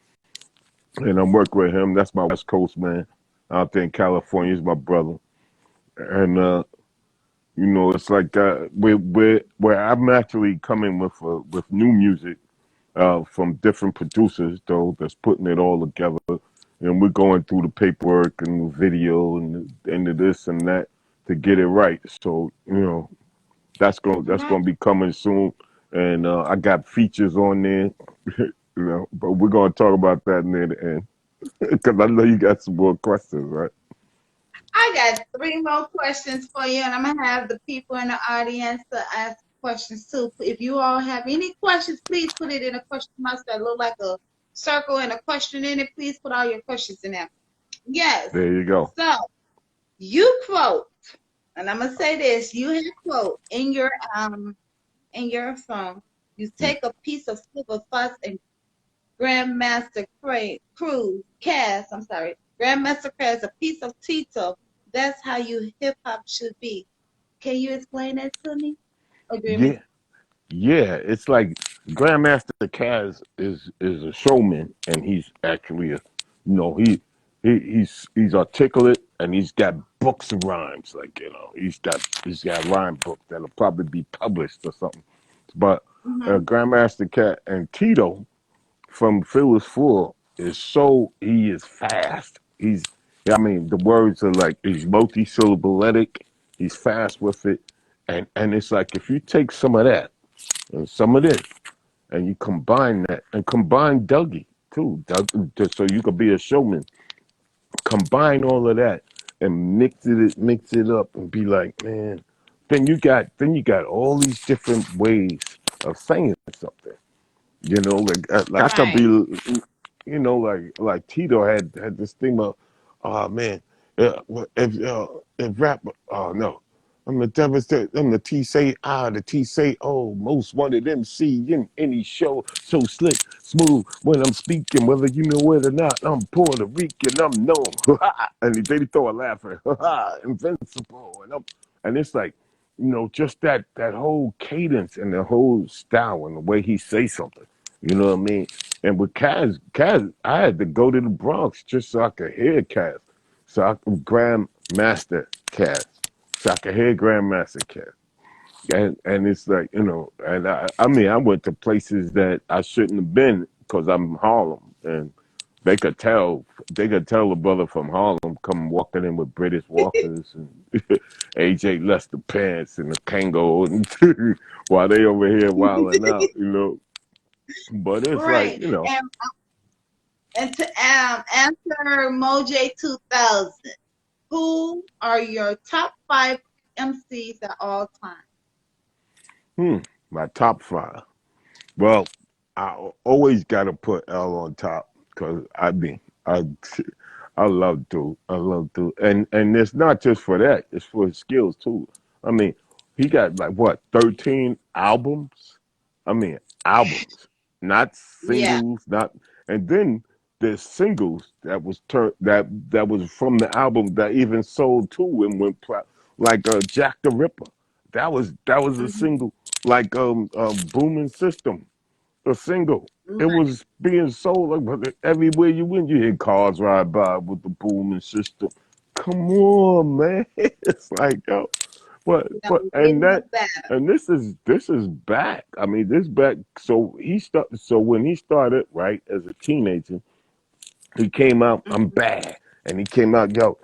and I'm working with him. That's my West Coast man out there in California. He's my brother, and you know, it's like where I'm actually coming with new music from different producers though that's putting it all together, and we're going through the paperwork and the video and the this and that to get it right. So you know, that's Right. gonna be coming soon, and I got features on there, you know. But we're gonna talk about that near the end because I know you got some more questions, right? I got three more questions for you, and I'm gonna have the people in the audience to ask questions too. If you all have any questions, please put it in a question box that look like a circle and a question in it. Please put all your questions in there. Yes. There you go. So you quote, and I'm gonna say this: you have quote in your song. You take a piece of silver fox and Grandmaster I'm sorry, Grandmaster Craz, a piece of Tito. That's how you hip hop should be. Can you explain that to me? Or do you Yeah, yeah. It's like Grandmaster Caz is a showman, and he's actually a, you know, he's articulate, and he's got books of rhymes. Like you know, he's got rhyme books that'll probably be published or something. But mm-hmm. Grandmaster Cat and Tito from Phyllis Full he is fast. I mean, the words are like he's multi-syllabic. He's fast with it, and it's like if you take some of that and some of this, and you combine that and combine Dougie too, so you could be a showman. Combine all of that and mix it up, and be like, man. Then you got all these different ways of saying something. You know, like I could be, Right. you know, like Tito had this thing of, oh man, if rap, oh no, I'm the devastated, I'm the T say I, the T say oh, most wanted MC in any show, so slick, smooth when I'm speaking, whether you know it or not, I'm Puerto Rican, I'm known, and they throw a laugh at, invincible, and it's like, you know, just that whole cadence and the whole style and the way he say something. You know what I mean? And with Kaz, I had to go to the Bronx just so I could hear Kaz. So I could Grandmaster Kaz. So I could hear Grandmaster Kaz. And it's like, you know, and I mean, I went to places that I shouldn't have been because I'm in Harlem. And they could tell the brother from Harlem come walking in with British Walkers and AJ Lester pants and the Kango and while they over here wilding out, you know. But it's like, Right. you know, And to answer Moj 2000, who are your top five MCs at all time? my top five. Well, I always got to put L on top because I mean, I love to, and it's not just for that; it's for his skills too. I mean, he got like what 13 albums. I mean, albums, not Yeah. singles, not. And then there's singles that was that was from the album that even sold too and went like Jack the Ripper. That was a Mm-hmm. single like Booming System, a single. It Right. was being sold like everywhere you went. You hear cars ride by with the Booming System. Come on, man! It's like yo, That but was and getting that better. and this is back. I mean, this back. So he started. So when he started right as a teenager, he came out, I'm Mm-hmm. bad. And he came out, yo,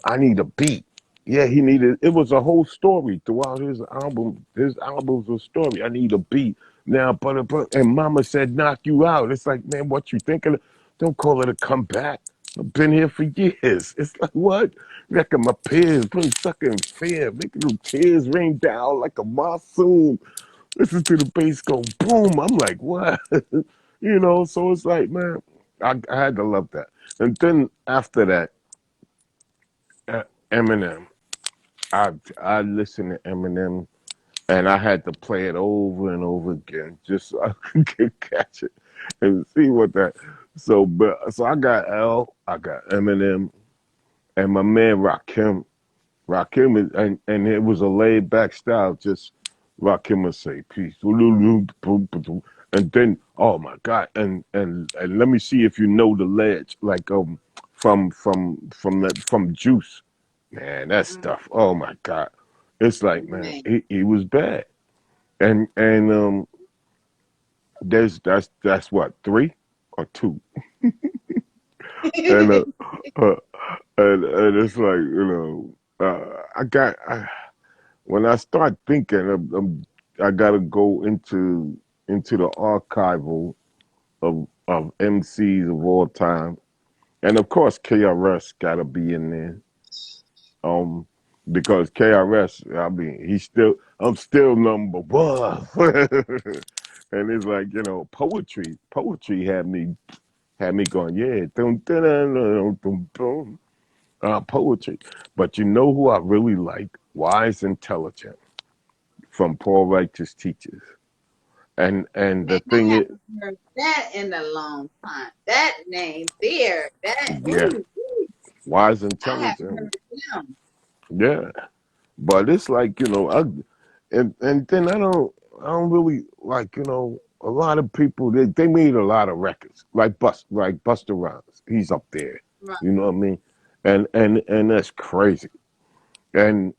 I need a beat. Yeah, he needed it was a whole story throughout his album. His album's a story. I need a beat. Now, but and mama said knock you out. It's like, man, what you thinking? Don't call it a comeback. I've been here for years. It's like what? Wrecking my peers, putting sucker in fear, making them tears rain down like a monsoon. Listen to the bass go boom. I'm like, what? You know, so it's like, man, I had to love that. And then after that, uh, Eminem. I listened to Eminem, and I had to play it over and over again just so I could catch it and see what that. So I got L, I got Eminem, and my man Rakim. Rakim is, and it was a laid back style. Just Rakim would say peace, And then, oh my God, and let me see if you know the ledge, like from Juice, man, that stuff. Oh my God, it's like, man, Man. he was bad, and that's what, three or two, and uh and it's like, when I start thinking, I gotta go into the archival of MCs of all time. And of course, KRS got to be in there. Um, because KRS, I mean, I'm still number one. And it's like, poetry had me going, yeah, dum, dum, dum, dum, dum, dum. Poetry. But you know who I really like? Wise Intelligent from Paul Righteous Teachers. And Man, the thing I is, haven't heard that in a long time. That name there, yeah, Wise I haven't Intelligent, heard them. yeah. But it's like, and then I don't really like, a lot of people, they made a lot of records like Buster Rhymes. He's up there. Right, You know what I mean? And that's crazy. And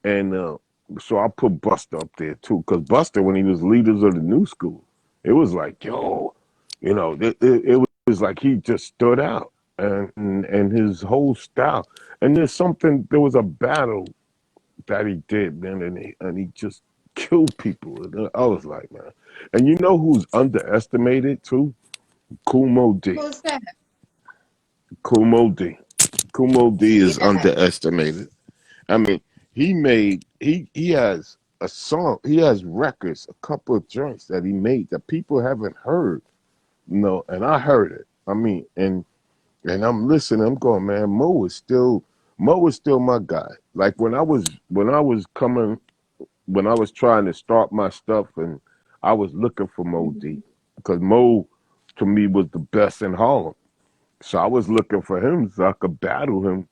so I put Buster up there too, because Buster, when he was leaders of the new school, it was like, yo, it was like he just stood out, and his whole style. And there was a battle that he did, man, and he just killed people. And I was like, man. And you know who's underestimated too? Kumo D. who's that? Kumo D. Kumo D is Yeah, underestimated. I mean, he has a song, he has records, a couple of joints that he made that people haven't heard. And I heard it. I mean, and I'm listening, I'm going, man, Mo is still my guy. Like when I was trying to start my stuff, and I was looking for Mo D, because Mo to me was the best in Harlem. So I was looking for him so I could battle him.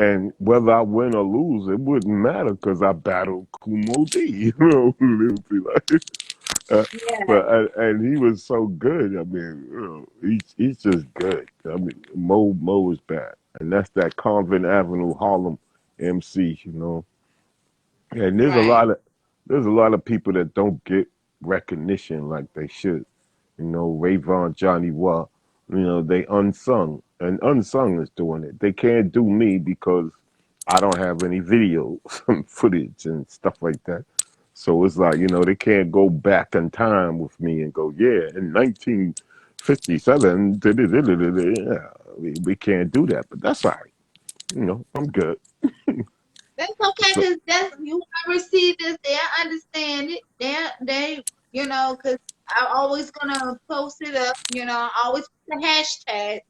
And whether I win or lose, it wouldn't matter because I battled Kumo D. It would be like, uh, yeah, and he was so good. I mean, he's just good. I mean, Mo is bad, and that's that Convent Avenue Harlem MC. And right. there's a lot of people that don't get recognition like they should. Rayvon, Johnny Watt, they unsung. And unsung is doing it. They can't do me because I don't have any videos and footage and stuff like that. So it's like, they can't go back in time with me and go, yeah, in 1957, yeah, we can't do that. But that's all right. I'm good. That's okay, So, cause that's you receive this. They understand it. They cause I'm always gonna post it up. I always put the hashtag.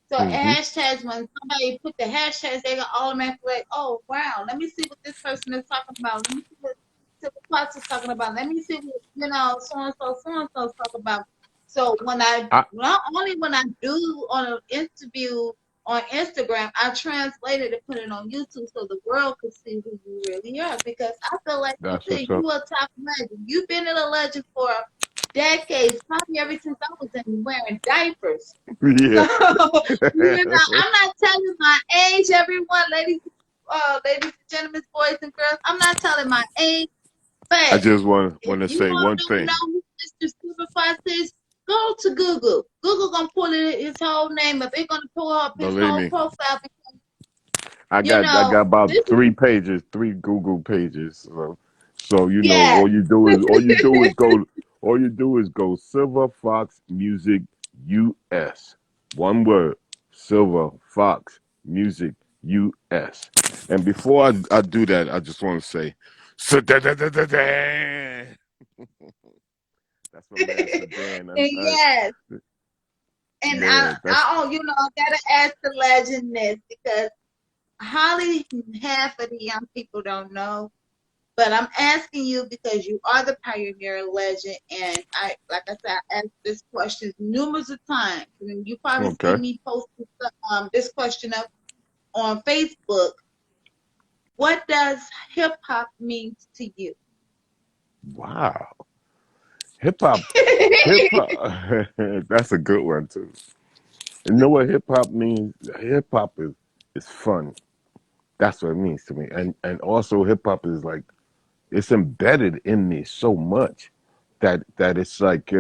So hmm hashtags, when somebody put the hashtags, they gonna automatically like, oh wow, let me see what this person is talking about. Let me see what Silver Fox is talking about. Let me see what so and so is talking about. So I, not only when I do on an interview on Instagram, I translate it and put it on YouTube so the world could see who you really are. Because I feel like you that's said, what's up. you a top legend. You've been in a legend for decades, probably ever since I was in wearing diapers. So, Yeah. I'm not telling my age, everyone, ladies and gentlemen, boys and girls. I'm not telling my age, I but just want if to you say all one don't thing. know who Mr. Superfly is, go to Google. Google gonna pull his whole name up. It's gonna pull up his Believe whole me, profile. I got about This is 3 pages, 3 Google pages. So yes, all you do is go Silver Fox Music US. One word, Silver Fox Music US. And before I do that, I just want to say, "Sa-da-da-da-da-da." That's my man Sedan. and yes, and Yeah, that's I gotta ask the legend this because Holly, half of the young people don't know. But I'm asking you because you are the pioneer legend, and like I said, I asked this question numerous of times, and you probably see okay. me post this question up on Facebook. What does hip hop mean to you? Wow. hip hop, hip hop. That's a good one too. You know what hip hop means? Hip hop is fun. That's what it means to me. And also hip hop is like it's embedded in me so much that it's like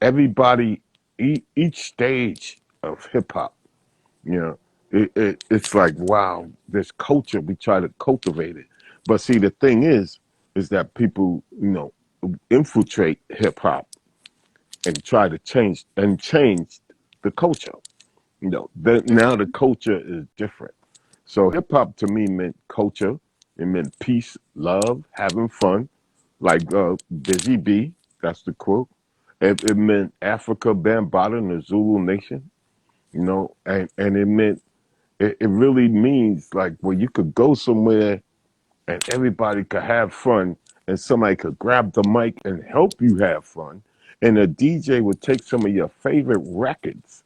everybody each stage of hip hop, you know, it's like wow, this culture we try to cultivate it. But see, the thing is that people infiltrate hip hop and try to change the culture. Now the culture is different. So hip hop to me meant culture. It meant peace, love, having fun, like Busy Bee. That's the quote. It meant Africa, Bambaataa, and the Zulu Nation. And it meant it really means like where you could go somewhere and everybody could have fun, and somebody could grab the mic and help you have fun, and a DJ would take some of your favorite records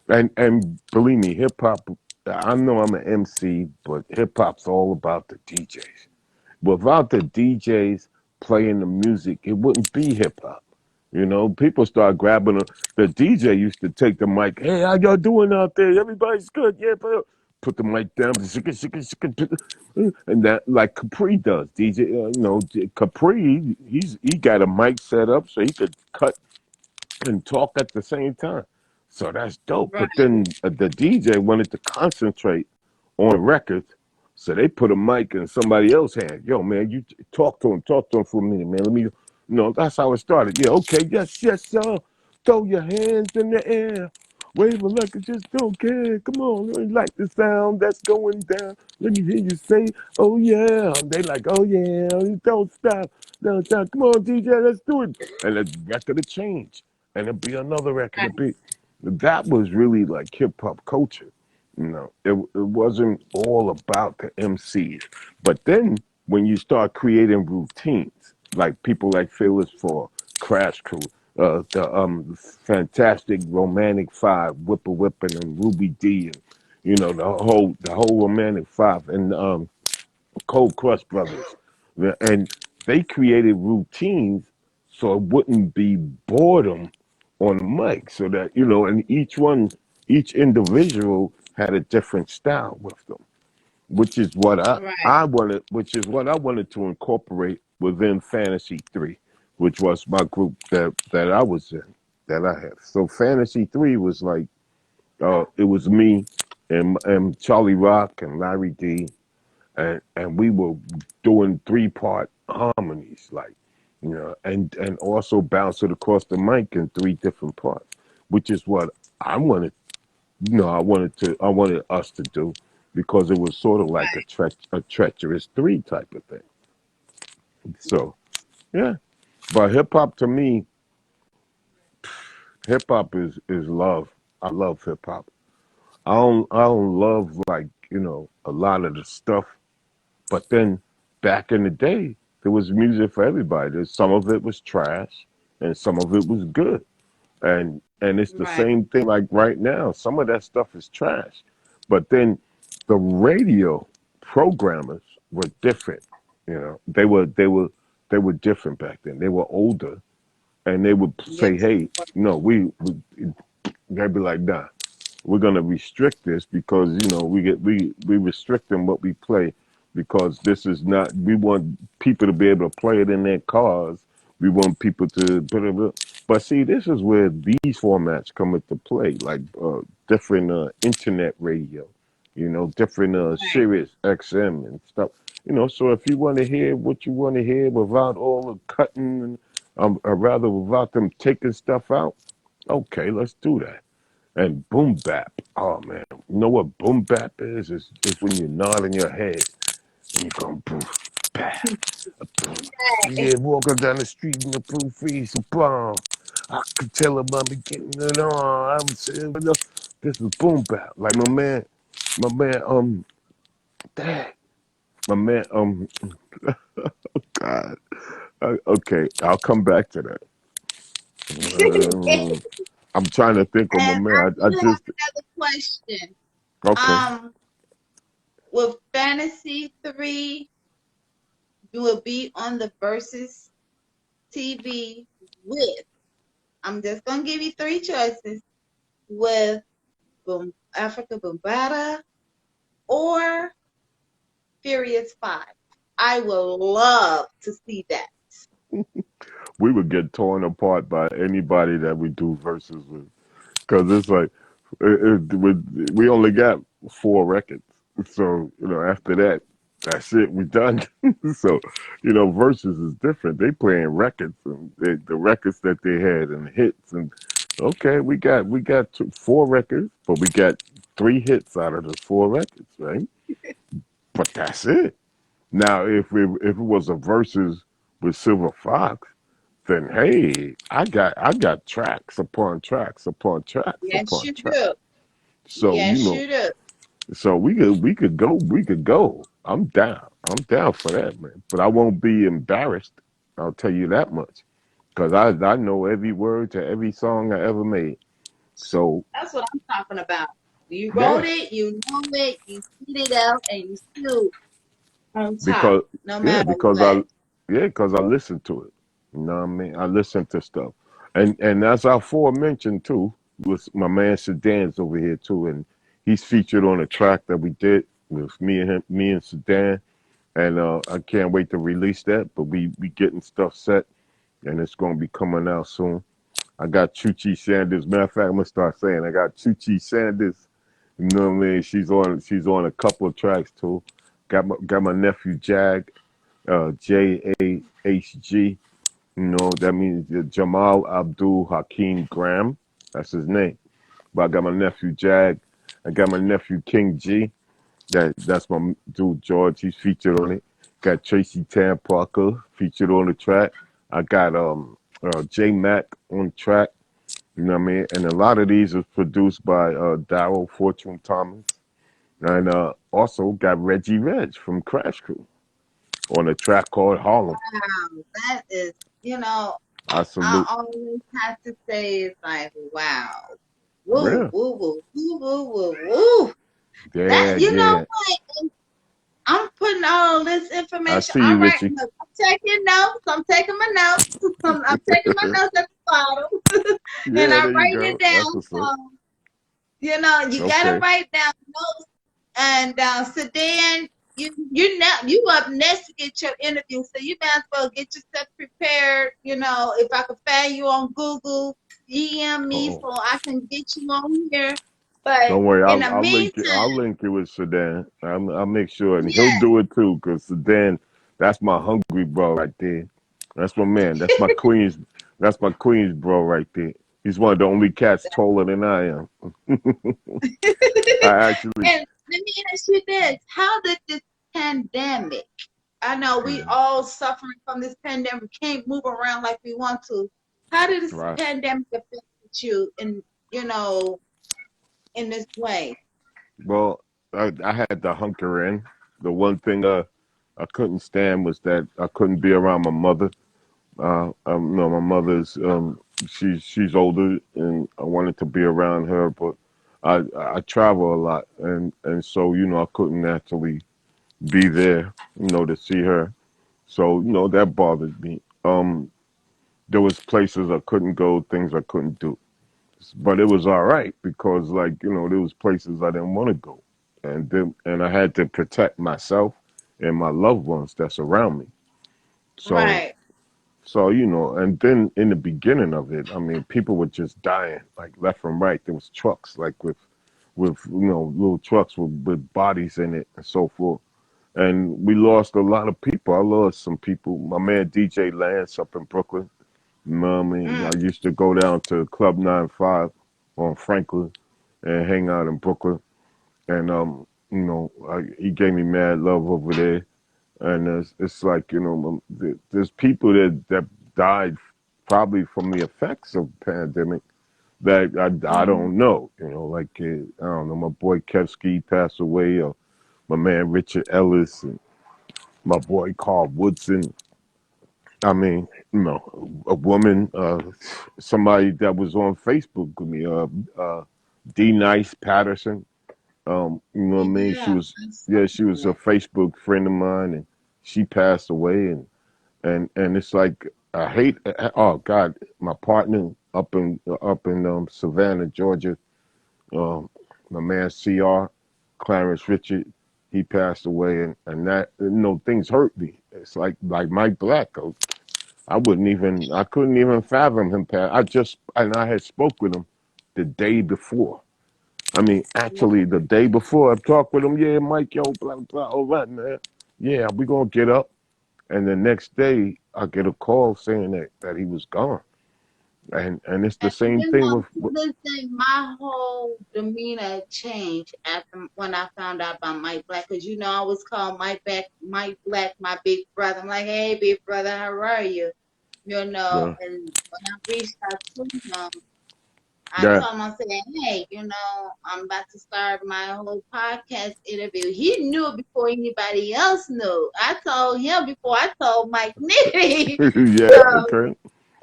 and believe me, hip hop. I know I'm an MC, but hip hop's all about the DJs. Without the DJs playing the music, it wouldn't be hip hop. People start grabbing the DJ used to take the mic. Hey, how y'all doing out there? Everybody's good. Yeah, but put the mic down, and that like Capri does. DJ, Capri, he got a mic set up so he could cut and talk at the same time. So that's dope. Right. But then the DJ wanted to concentrate on records, so they put a mic in somebody else's hand. Yo, man, you talk to him for a minute, man. Let me, that's how it started. Yeah, okay, yes, yes, sir. Throw your hands in the air. Wave like you just don't care. Come on, let me like the sound that's going down. Let me hear you say, oh yeah. They like, oh yeah, don't stop. Don't stop. Come on, DJ, let's do it. And the record would change. And it'd be another record. It'd be that was really like hip hop culture. It wasn't all about the MCs. But then when you start creating routines, like people like Phyllis for Crash Crew, the fantastic Romantic Five, Whipper Whippin' and Ruby D, and the whole Romantic Five and Cold Crush Brothers, and they created routines so it wouldn't be boredom on the mic, so that and each individual had a different style with them, which is what Right. I wanted, to incorporate within Fantasy 3, which was my group that I was in, that I had. So Fantasy 3 was like, it was me and Charlie Rock and Larry D, and we were doing 3-part harmonies, like, and also bounce it across the mic in 3 different parts, which is what I wanted. I wanted us to do, because it was sort of like a treacherous 3 type of thing. So yeah, but hip hop to me, hip hop is love. I love hip hop. I don't love, like, a lot of the stuff. But then back in the day, there was music for everybody. Some of it was trash, and some of it was good. And it's the Right. same thing like right now. Some of that stuff is trash. But then the radio programmers were different. They were different back then. They were older, and they would say, Yes. "Hey, no, they'd be like, nah, we're gonna restrict this, because we restricting what we play, because this is not, we want people to be able to play it in their cars. We want people to blah, blah, blah." But see, this is where these formats come into play, like different internet radio, different Right. Sirius XM and stuff. So if you want to hear what you want to hear without all the cutting, or rather without them taking stuff out, okay, let's do that. And boom bap. Oh man, you know what boom bap is? Is when you're nodding your head and you're going boom bap. Boom. Yeah, walking down the street in the blue freeze, bomb. I could tell her mommy getting it on. I was saying, this is boom bap. Like my man, dang, my man, God. Okay, I'll come back to that. Um, I'm trying to think of my And I man. I do have just another question. okay. Um, with Fantasy 3, you will be on the Versus TV. with, I'm just going to give you three choices, with Africa Bombata or Furious 5. I will love to see that. We would get torn apart by anybody that we do verses with, because it's like we only got four records, so after that, that's it. We done. So verses is different. They playing records and the records that they had and hits and okay, we got four records, but we got three hits out of the four records, right? But that's it. Now, if it was a versus with Silver Fox, then hey, I got tracks upon tracks upon tracks Yes, upon you tracks. do. So Yes, you do. so we could go. I'm down. I'm down for that, man. But I won't be embarrassed. I'll tell you that much, because I know every word to every song I ever made. So That's what I'm talking about. You yeah, wrote it, you know it, you spit it out, and you still on top, because no yeah, matter because what. I listen to it. You know what I mean? I listen to stuff, and as I aforementioned too, was my man Sedan's over here too, and he's featured on a track that we did with me and him, me and Sedan, and I can't wait to release that. But we getting stuff set, and it's gonna be coming out soon. I got Chuchi Sanders. Matter of fact, I'm gonna start saying I got Chuchi Sanders. You know what I mean? She's on a couple of tracks too. Got my nephew Jag, JAHG. That means Jamal Abdul Hakeem Graham. That's his name. But I got my nephew Jag. I got my nephew King G. That's my dude George. He's featured on it. Got Tracy Tan Parker featured on the track. I got J Mac on the track. You know what I mean? And a lot of these are produced by Darryl Fortune Thomas. And also got Reggie Reg from Crash Crew on a track called Harlem. That is, you know, I I salute. always have to say it's like, wow. Woo, Yeah. woo, woo, woo, woo, woo, woo. Yeah, That, you know yeah. what? I'm putting all this I information. see All you, right, Richie. look, I'm taking notes. I'm taking my notes. I'm taking my notes at the bottom, and Yeah, I there you write it go. That's down. what's up. So you gotta Okay. write down notes. And Sedan, you up next to get your interview, so you might as well get yourself prepared. If I could find you on Google, DM me Oh, so I can get you on here. But don't worry. in I'll, the I'll link it. meantime, I'll link it with Sedan. I'll make sure, and he'll yeah. do it too, because Sedan, that's my hungry bro right there. That's my man. That's my Queens. That's my Queens bro right there. He's one of the only cats taller than I am. I actually. And let me ask you this: how did this pandemic? I know we Mhm. all suffering from this pandemic. We can't move around like we want to. How did this Right. pandemic affect you you know, in this way? Well, I had to hunker in. The one thing I couldn't stand was that I couldn't be around my mother. My mother's she's older, and I wanted to be around her, but I travel a lot, and so I couldn't actually be there, to see her. So that bothered me. There was places I couldn't go, things I couldn't do, but it was all right because there was places I didn't want to go, and I had to protect myself and my loved ones that's around me. So Right. and then in the beginning of it, I mean, people were just dying like left and right. There was trucks like with little trucks with bodies in it and so forth. And we lost a lot of people. I lost some people. My man DJ Lance up in Brooklyn. You know what I mean? Mm, I used to go down to Club 95 on Franklin and hang out in Brooklyn. And he gave me mad love over there. And it's like there's people that died probably from the effects of the pandemic that I mm, don't know. Like I don't know, my boy Kevsky passed away, or my man Richard Ellis, and my boy Carl Woodson. I mean, a woman, somebody that was on Facebook with me, D Nice Patterson. You know what I mean? She yeah. was, yeah, she was a Facebook friend of mine, and she passed away, and it's like I hate. Oh God, my partner up in Savannah, Georgia. Um, my man CR, Clarence Richard, he passed away, and that things hurt me. It's like Mike Black. I couldn't even fathom him pass. I had spoke with him the day before. I mean, actually, the day before I talked with him. Yeah, Mike, yo, blah blah, all right, man. Yeah, we gonna get up. And the next day, I get a call saying that he was gone. And it's the And same thing with listen, my whole demeanor changed after when I found out about Mike Black, because I was called Mike Black, my big brother. I'm like, hey, big brother, how are you? And uh, when I reached out to him, I that. told him, I said, hey, I'm about to start my whole podcast interview. He knew it before anybody else knew. I told him before I told Mike Nitty. Yeah, okay.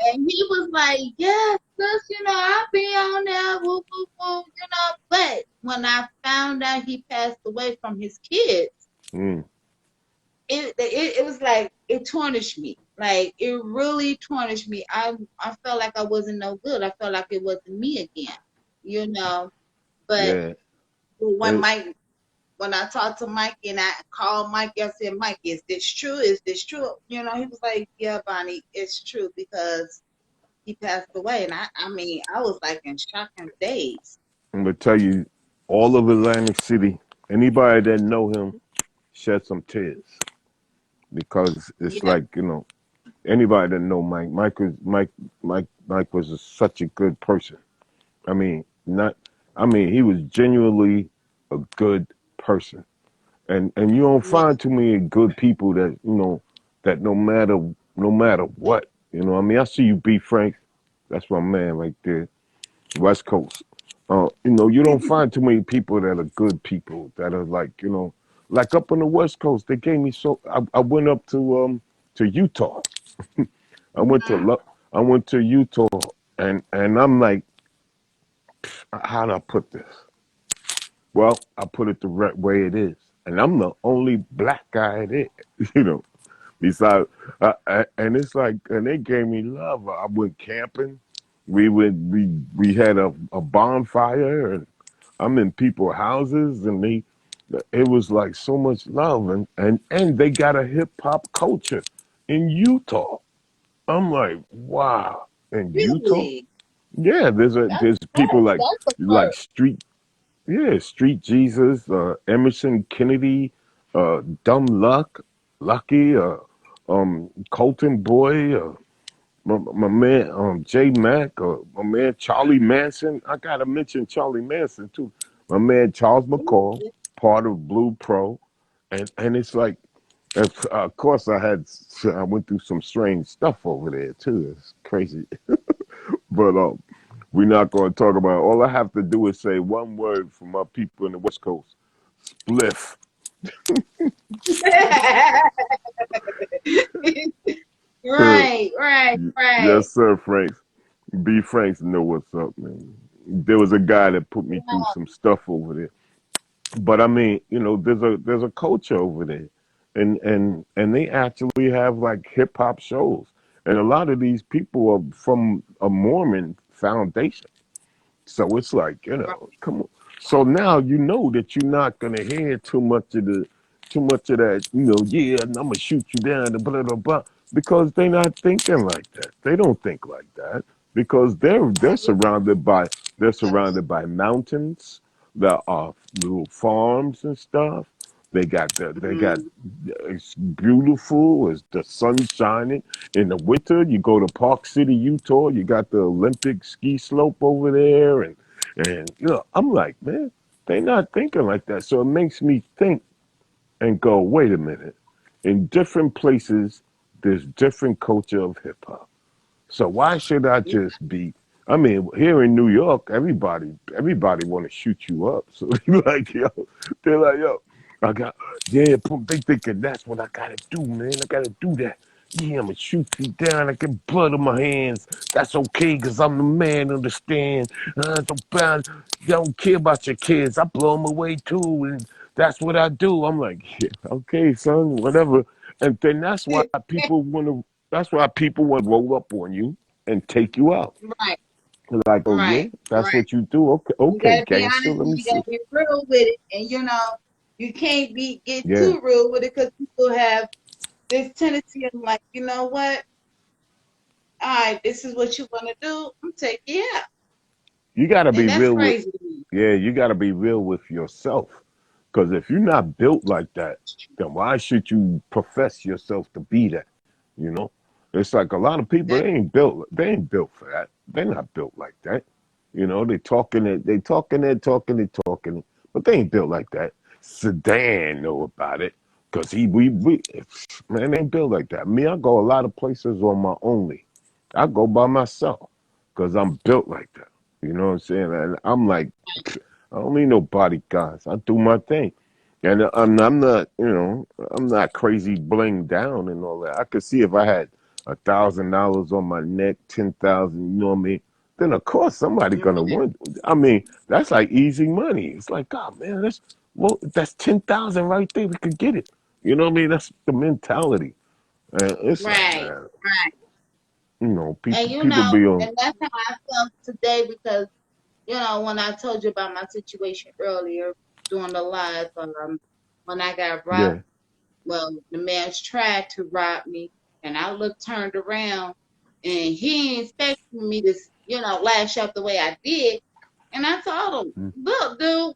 And he was like, yes, sis, I'll be on there, woo, woo, woo. But when I found out he passed away from his kids, Mm, it was like, it tarnished me. Like, it really tarnished me. I felt like I wasn't no good. I felt like it wasn't me again, you know. But yeah. when And, Mike, when I talked to Mike and I called Mike, I said, Mike, is this true? Is this true? He was like, yeah, Bonnie, it's true, because he passed away. And I mean, I was like in shock and daze. I'm gonna tell you, all of Atlantic City, anybody that know him shed some tears because it's Yeah. like anybody that know Mike was such a good person. I mean, not. I mean, he was genuinely a good person, and you don't Yeah. find too many good people that that no matter what. I mean, I see you, B. Frank. That's my man right there, West Coast. You don't find too many people that are good people that are like up on the West Coast. They gave me so. I went up to Utah. I went to Mhm. Lo- I went to Utah, and I'm like, how do I put this? Well, I put it the right way it is, and I'm the only black guy there. You know, besides, and it's like, and they gave me love. I went camping. We had a bonfire, and I'm in people's houses, and it was like so much love, and they got a hip hop culture in Utah. I'm like, wow, in Utah, Really? yeah. There's people That's the like first. Street Jesus, Emerson Kennedy, Dumb Lucky, Colton Boy, my man J Mac, my man Charlie Manson. I gotta mention Charlie Manson too. My man Charles McCall, part of Blue Pro, and it's like, of course I went through some strange stuff over there too. It's crazy, but we're not going to talk about it. All I have to do is say one word for my people in the West Coast: spliff. Right, right, right. Yes, sir, Franks. B. Franks know what's up, man. There was a guy that put me through some stuff over there. But I mean, there's a culture over there, and they actually have like hip hop shows, and a lot of these people are from a Mormon foundation. So it's like, come on. So now you know that you're not gonna hear too much of that, yeah, and I'm gonna shoot you down and blah blah blah. Because they're not thinking like that. They don't think like that. Because they're surrounded by mountains, there are little farms and stuff. They got Mhm. it's beautiful, it's the sun shining. In the winter, you go to Park City, Utah, you got the Olympic ski slope over there, and I'm like, man, they not thinking like that. So it makes me think and go, wait a minute. In different places, there's different culture of hip hop. So why should I just be? I mean, here in New York, everybody want to shoot you up. So they're like, yo, I got, yeah, they thinking that's what I gotta do, man. I gotta do that. Yeah, I'm gonna shoot you down. I get blood on my hands. That's okay, cause I'm the man. Understand? Don't care about your kids. I blow them away too, and that's what I do. I'm like, yeah, okay, son, whatever. And then that's why people want to. That's why people would roll up on you and take you out. Right, Like, oh yeah, right, that's right. what you do. Okay, You okay, gotta be gangster. honest Let and me you see. gotta be real with it. And you can't be get Yeah, too real with it because people have this tendency of like, you know what? All right, this is what you want to do. I'm taking you out. you gotta And be that's real with. crazy to me. Yeah, you gotta be real with yourself. Because if you're not built like that, then why should you profess yourself to be that? You know, it's like a lot of people That, they ain't built. They ain't built for that. They're not built like that. You know, they talking it. They talking it. Talking it. Talking it. But they ain't built like that. Sedan know about it because we man they ain't built like that. Me, I go a lot of places on my only. I go by myself because I'm built like that. You know what I'm saying? And I'm like, I don't need no bodyguards. I do my thing. And I'm not, I'm not crazy bling down and all that. I could see if I had $1,000 on my neck, 10,000, you know what I mean? Then of course somebody gonna right, want. I mean, that's like easy money. It's like, God, man, that's 10,000 right there. We could get it. You know what I mean? That's the mentality. And it's like, right, man, right. And people be on. and that's how I felt today because when I told you about my situation earlier during the live, when I got robbed, Yeah, well, the man's tried to rob me, and I looked turned around, and he ain't expecting me to, lash out the way I did. And I told him, mm, look, dude,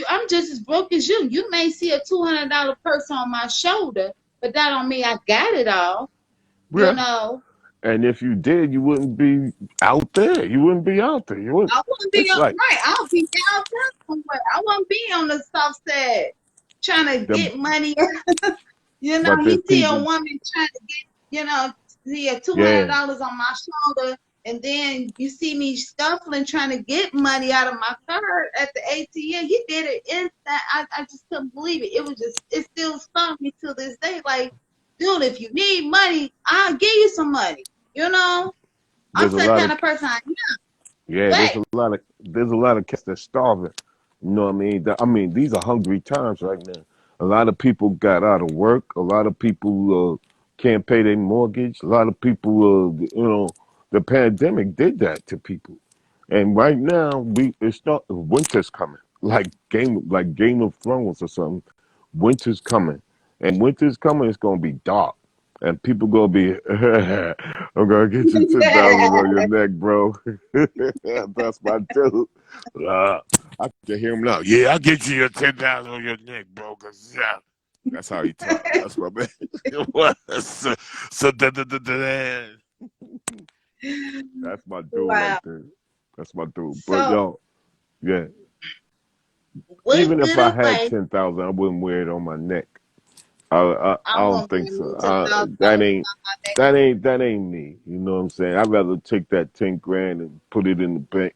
I'm just as broke as you. You may see a $200 purse on my shoulder, but that don't mean I got it all. You yeah. know, And if you did, you wouldn't be out there. You wouldn't be out there. You wouldn't. I wouldn't be It's like right. I'll be downtown somewhere. I won't be on the south side trying to the, get money. but there's You see a people. woman trying to get, see a two hundred Yeah, dollars on my shoulder, and then you see me scuffling trying to get money out of my card at the ATM. He did it instant. I just couldn't believe it. It still stung me to this day. Like, dude, if you need money, I'll give you some money. You know, I'm there's a that lot kind of of person. I am. yeah, But there's a lot of cats that's starving. You know what I mean? I mean, these are hungry times right now. A lot of people got out of work. A lot of people can't pay their mortgage. A lot of people, the pandemic did that to people. And right now, it's not winter's coming, like Game of Thrones or something. Winter's coming, and winter's coming. It's gonna be dark, and people gonna be. I'm gonna get you $10 on your neck, bro. That's my dude. Uh, I can hear him now. Yeah, I'll get you your $10 on your neck, bro. Cause yeah, that's how he talk. That's my man. What? That's my dude right wow. there. That's my dude. But So, yo, yeah. what Even if good I had advice? 10,000, I wouldn't wear it on my neck. I I don't won't think bring so. you $10,000 That on ain't my neck. that ain't me. You know what I'm saying? I'd rather take that 10 grand and put it in the bank,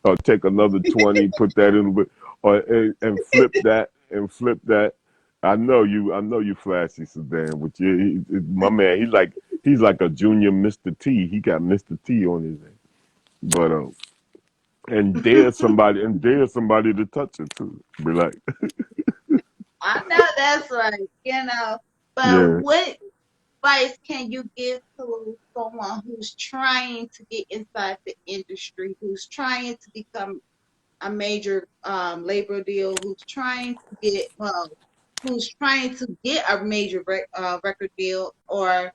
or take another 20, put that in the or and flip that. I know you flashy Sedan, but my man, he's like a junior Mr. T. He got Mr. T on his name, but and dare somebody to touch it too. Be like, I know that's right, but yeah. what advice can you give to someone who's trying to get inside the industry, who's trying to become a major labor deal, who's trying to get a major record deal, or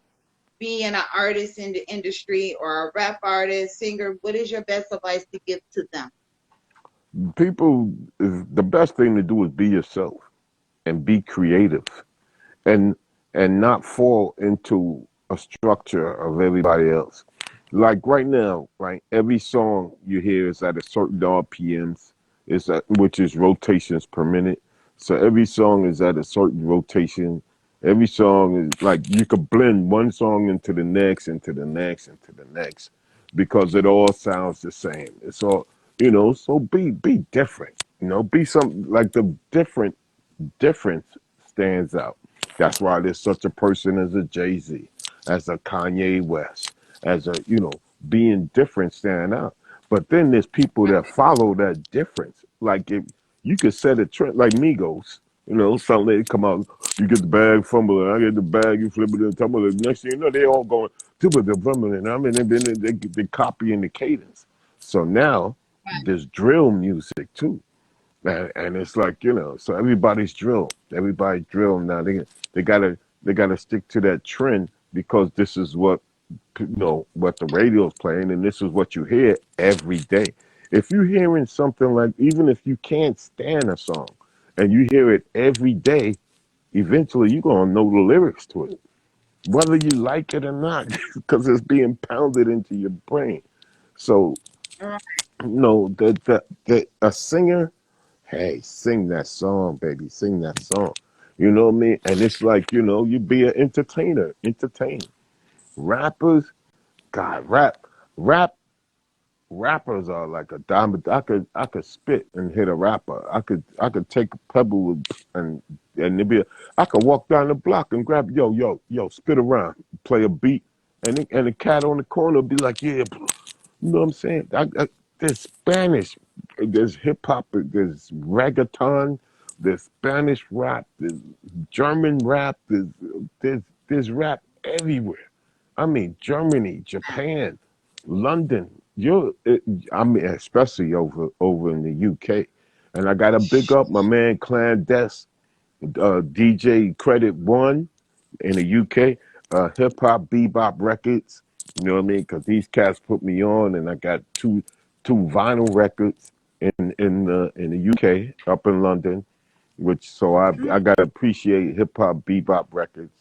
being an artist in the industry, or a rap artist, singer? What is your best advice to give to them? People, the best thing to do is be yourself and be creative, and not fall into a structure of everybody else. Like right now, right, every song you hear is at a certain RPMs, which is rotations per minute. So every song is at a certain rotation. Every song is like you could blend one song into the next, into the next, into the next, because it all sounds the same. It's all, so be different. Be some like the difference stands out. That's why there's such a person as a Jay-Z, as a Kanye West, as a, being different stand out. But then there's people that follow that difference. Like if you could set a trend like Migos, some lady come out, You get the bag, fumble it. I get the bag, you flip it and tumble it. Next thing you know, they all going the fumbling. I mean, they copying the cadence. So now there's drill music too, and it's like so everybody's drill. Everybody's drill now. They gotta they gotta stick to that trend because this is what the radio's playing, and this is what you hear every day. If you're hearing something like, even if you can't stand a song, and you hear it every day, eventually you're gonna know the lyrics to it, whether you like it or not, because it's being pounded into your brain. So, Right. a singer, hey, sing that song, baby, sing that song. You know what I mean? And it's like, you be an entertainer, entertain. Rappers, God, rap rappers are like a diamond. I could spit and hit a rapper. I could take a pebble and it be. I could walk down the block and grab yo, spit around, play a beat, and the cat on the corner be like, yeah, you know what I'm saying? There's Spanish, there's hip hop, there's reggaeton, there's Spanish rap, there's German rap, there's rap everywhere. I mean, Germany, Japan, London. I mean, especially over in the UK. And I got to big up my man Clandest, DJ Credit One in the UK, Hip Hop Bebop Records. You know what I mean? Because these cats put me on, and I got two vinyl records in the UK up in London. Which so I gotta appreciate Hip Hop Bebop Records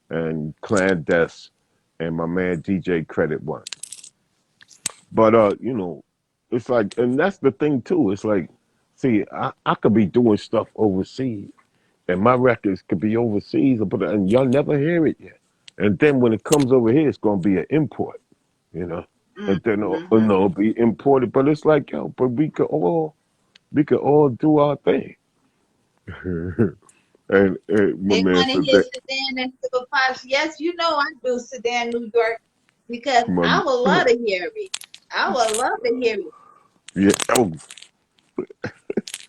and Clandest and my man DJ Credit One. But it's like, and that's the thing too. It's like, see, I could be doing stuff overseas, and my records could be overseas, and y'all never hear it yet. And then when it comes over here, it's gonna be an import, you know. And then Mm-hmm. it'll be imported. But it's like, yo, but we could all do our thing. And my They man want to said hear that. Sedan and Silver Fox. Yes, you know I do Sedan, New York, because My, I would love to hear it. I would love to hear it. yeah. Oh,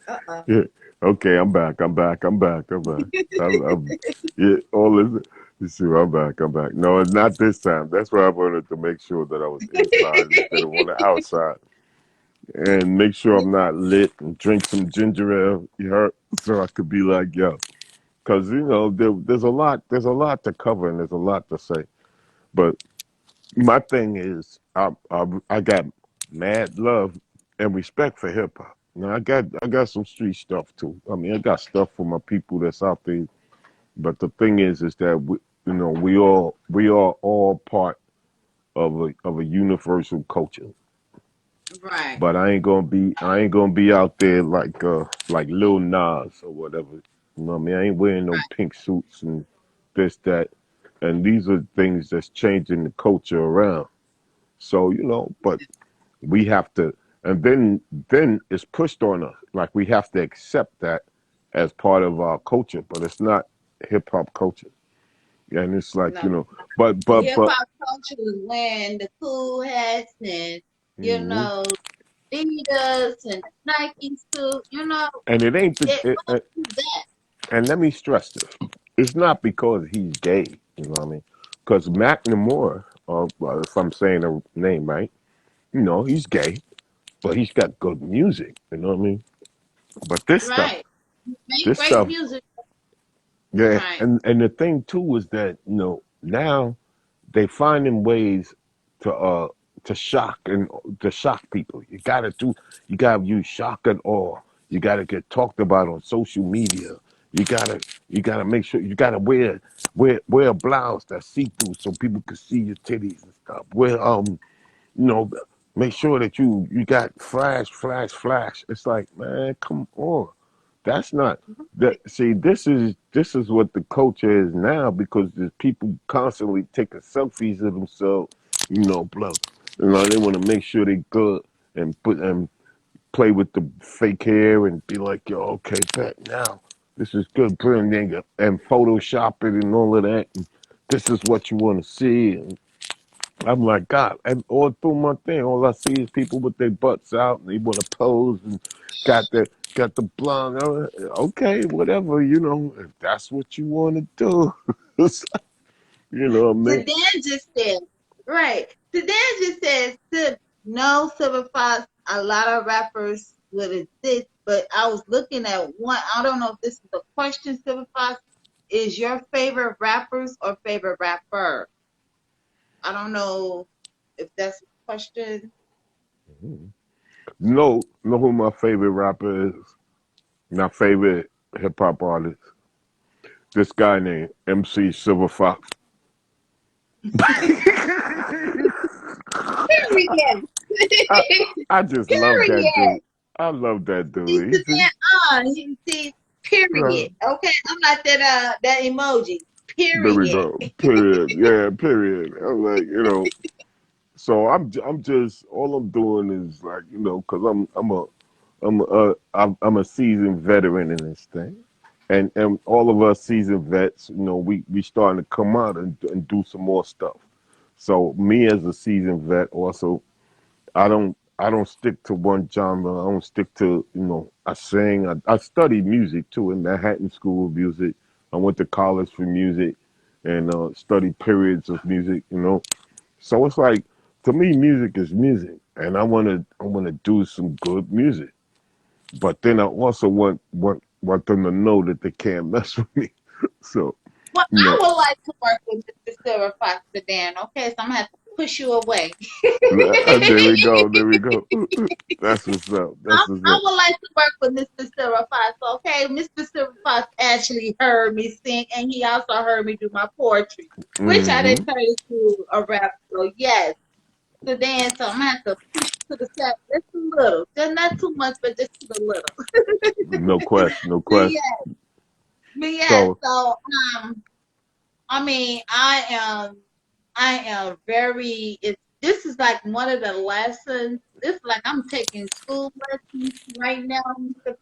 Uh-uh. yeah. Okay, I'm back. I'm back. I'm back. I'm back. Yeah, all this. You see, I'm back. I'm back. No, it's not this time. That's why I wanted to make sure that I was inside instead of on the outside, and make sure I'm not lit and drink some ginger ale. You heard? So I could be like, yo, because there's a lot to cover and there's a lot to say. But my thing is, I got mad love and respect for hip hop. Now I got some street stuff too. I mean, I got stuff for my people that's out there. But the thing is that we are all part of a universal culture. Right. But I ain't gonna be out there like Lil Nas or whatever. You know what I mean? I ain't wearing no pink suits and this that, and these are things that's changing the culture around. So but we have to, and then it's pushed on us. Like we have to accept that as part of our culture, but it's not hip hop culture. And it's like No. but Hip hop culture is when the cool hats and you mhm. know Adidas and Nikes too. And it ain't It it, was that. and let me stress this: it's not because he's gay. You know what I mean? Because Macklemore, well, if I'm saying the name right, he's gay, but he's got good music. You know what I mean? But this stuff, Right. Make this great stuff, music. yeah. Right. And the thing too is that now they finding ways to uh to shock people. You gotta use shock and awe. You gotta get talked about on social media. You gotta make sure you gotta wear a blouse that's see through so people can see your titties and stuff. You know, make sure that you got flash, flash, flash. It's like, man, come on. That's not that. See, this is what the culture is now because there's people constantly taking selfies of themselves. Blah. They want to make sure they good and play with the fake hair and be like, yo, okay, bet now. This is good, bring nigga, and Photoshop it and all of that. And this is what you want to see. I'm like, God, and all through my thing, all I see is people with their butts out and they want to pose and got the blonde. Okay, whatever, if that's what you want to do, man. Sedan just said, right. Sedan just says, no, Silver Fox, a lot of rappers would exist, but I was looking at one. I don't know if this is a question, Silver Fox. Is your favorite rappers or favorite rapper? I don't know if that's a question. Know who my favorite rapper is? My favorite hip hop artist. This guy named MC Silver Fox. Period. I, I just love that Period. dude. I love that See, dude. Sedan on. You see, Uh, period. Okay, I'm like that emoji. there we Period. go. Period. Yeah, period. I'm like, so I'm just all I'm doing is like, because I'm a seasoned veteran in this thing, and all of us seasoned vets, we starting to come out and do some more stuff. So me as a seasoned vet, also I don't stick to one genre. I don't stick to I sing. I studied music too in Manhattan School of Music. I went to college for music and studied periods of music. So it's like, to me, music is music, and I wanna do some good music. But then I also want them to know that they can't mess with me. So Well, you I know, would like to work with Mr. Silver Fox Sedan. Okay, so I'm gonna have to push you away. there we go, there we go. That's what's up. That's what's I up. would like to work with Mr. Silver Fox. Okay, Mr. Silver Fox actually heard me sing, and he also heard me do my poetry, which I Hmm. didn't turn into a rap. So yes, Sedan. So I'm gonna have to push you to the side just a little, just not too much, but just a little. No question, no But question. yeah, but yeah. So So I mean, I am very. This is like one of the lessons. This is like I'm taking school lessons right now, Mr.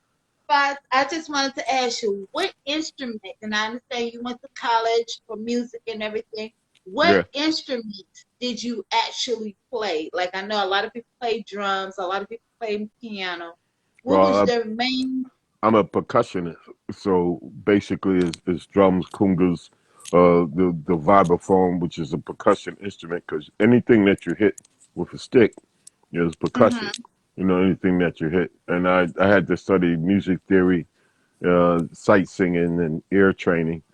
Fox. I just wanted to ask you, what instrument? And I understand you went to college for music and everything. What yeah, instrument did you actually play? Like I know a lot of people play drums, a lot of people play piano. What was well, their main? I'm a percussionist. So basically, it's drums, congas, the vibraphone, which is a percussion instrument, because anything that you hit with a stick is percussion. Mm-hmm. Anything that you hit. And I had to study music theory, sight singing, and ear training.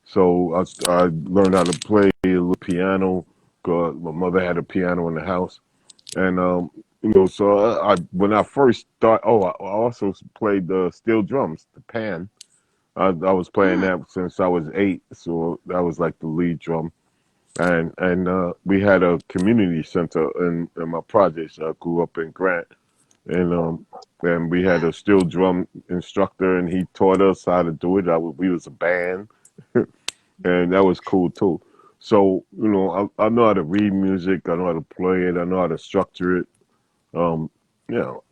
So I learned how to play a little piano. 'Cause my mother had a piano in the house, and so when I first started, I also played the steel drums, the pan. I was playing Mm-hmm. that since I was 8, so that was like the lead drum. And we had a community center in my projects. I grew up in Grant, and we had a steel drum instructor, and he taught us how to do it. We was a band, and that was cool too. So I know how to read music. I know how to play it. I know how to structure it. Um,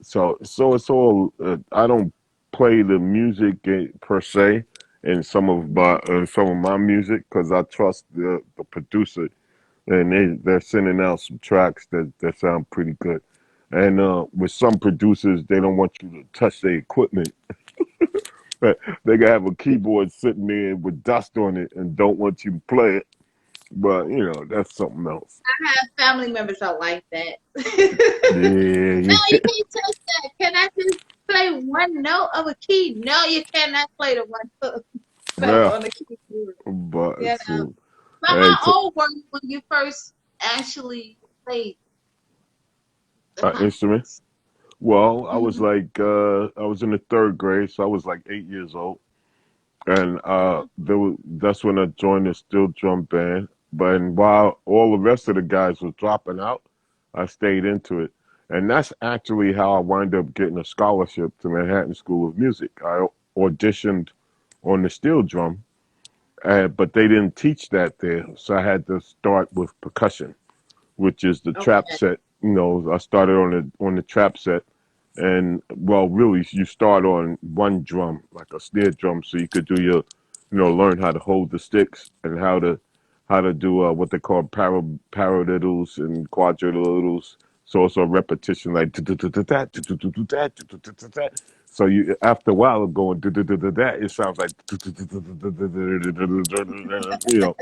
so it's all. I don't play the music per se in some of my music, because I trust the producer, and they're sending out some tracks that sound pretty good. And with some producers, they don't want you to touch their equipment. They can have a keyboard sitting there with dust on it and don't want you to play it. But that's something else. I have family members that like that. Yeah, No, you yeah. can't touch that. Can I just play one note of a key? No, you cannot play the one note Yeah. on the keyboard. You But know. But hey, how old were you when you first actually played the instrument. concerts? Well, Mm-hmm. I was in the third grade, so I was like 8 years old, and Mm-hmm. that's when I joined the steel drum band. But while all the rest of the guys was dropping out, I stayed into it, and that's actually how I wound up getting a scholarship to Manhattan School of Music. I auditioned on the steel drum, but they didn't teach that there, so I had to start with percussion, which is the trap Okay. set. I started on the trap set, and well, really, you start on one drum, like a snare drum, so you could do learn how to hold the sticks and how to do what they call paradiddles and quadrididdles. So it's a repetition like that. So you after a while of going that, it sounds like you know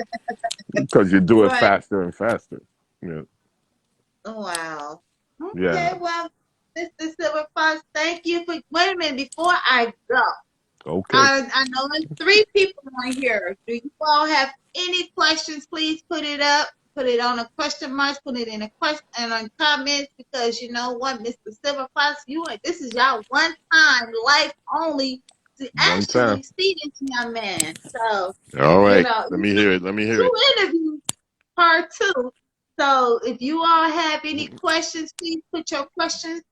because you do it Right. faster and faster. Yeah, Wow. yeah. Okay, well, Mr. Silver Fox, thank you for. Wait a minute, before I go, Okay. I know there's three people on here. Do you all have any questions? Please put it up. Put it on a question mark. Put it in a question and on comments because you know what, Mr. Silver Fox, this is y'all one time, life only to One time. actually see this young man. So All you right. know, Let me hear it. Let me hear two it. interviews, part two. So if you all have any questions, please put your questions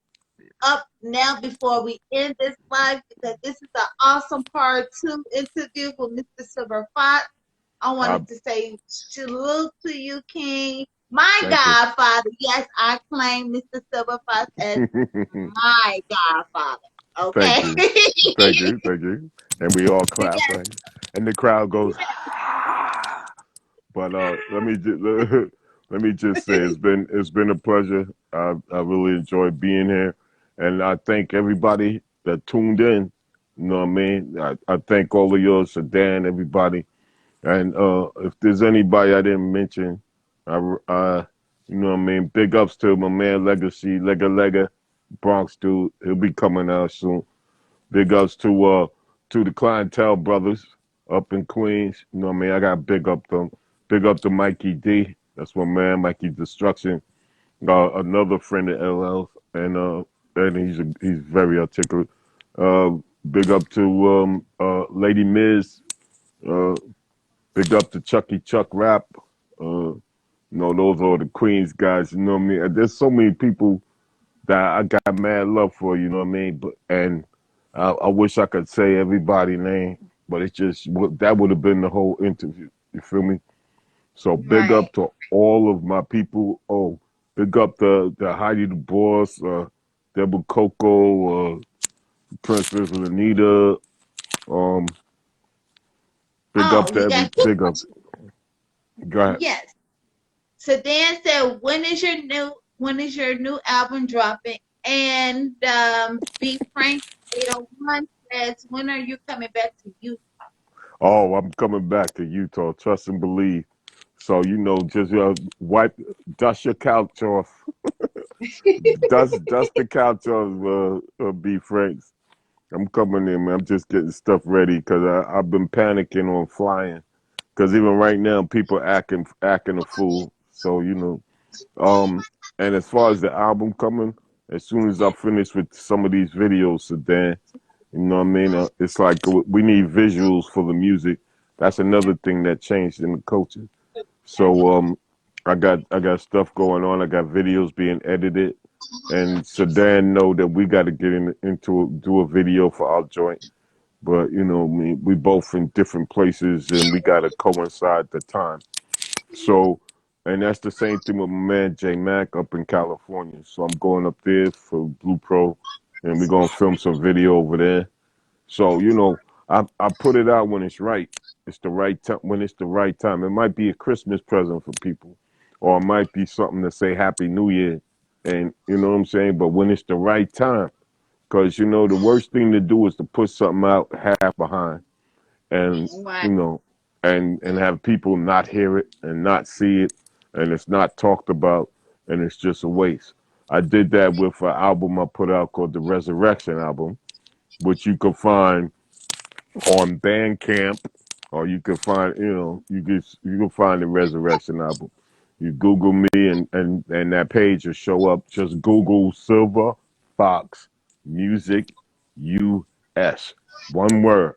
up now before we end this live because this is an awesome part two interview with Mr. Silver Fox. I I wanted to say salute to you, King. My thank you. godfather. Yes, I claim Mr. Silver Fox as my godfather. Okay? Thank you. Thank you. Thank you. And we all clap, Yes, right? And the crowd goes. yes. But let me just say it's been a pleasure. I really enjoyed being here, and I thank everybody that tuned in. You know what I mean? I thank all of yours, Sedan, everybody, and if there's anybody I didn't mention, you know what I mean. Big ups to my man Legacy, Lega, Bronx dude. He'll be coming out soon. Big ups to the clientele brothers up in Queens. You know what I mean? I got big up them. Big up to Mikey D. That's my man, Mikey Destruction. Another friend of LL, and he's very articulate. Uh, big up to Lady Miz. Uh, big up to Chucky Chuck Rap. You know, those are the Queens guys. You know what I mean? There's so many people that I got mad love for, you know what I mean? But and I wish I could say everybody's name, but it's just that would have been the whole interview. You feel me? So big Right. up to all of my people. Oh, big up the Heidi the Boss, Deborah Coco, Princess Anita. Um, big up Oh, to we every got two big up. questions. Go ahead. Yes. So Dan said, when is your new album dropping? And Be Frank 801 says, when are you coming back to you? Oh, I'm coming back to Utah. Trust and believe. So you know, just dust your couch off. Dust the couch off, B Franks. I'm coming in, man. I'm just getting stuff ready because I've been panicking on flying. Because even right now, people acting a fool. So you know, and as far as the album coming, as soon as I finish with some of these videos, Sedan, you know what I mean? It's like we need visuals for the music. That's another thing that changed in the culture. So I got stuff going on. I got videos being edited, and Sedan know that we got to get into do a video for our joint. But you know, we both in different places, and we got to coincide the time. So, and that's the same thing with my man J Mac up in California. So I'm going up there for Blue Pro, and we're gonna film some video over there. So you know, I put it out when it's right. It's the right time when it's the right time. It might be a Christmas present for people, or it might be something to say Happy New Year, and you know what I'm saying. But when it's the right time, because you know the worst thing to do is to put something out half behind, and Right. you know, and have people not hear it and not see it, and it's not talked about, and it's just a waste. I did that with an album I put out called the Resurrection album, which you can find on Bandcamp, or you can find, you know, you can find the Resurrection album. You Google me, and that page will show up. Just Google Silver Fox Music US. One word.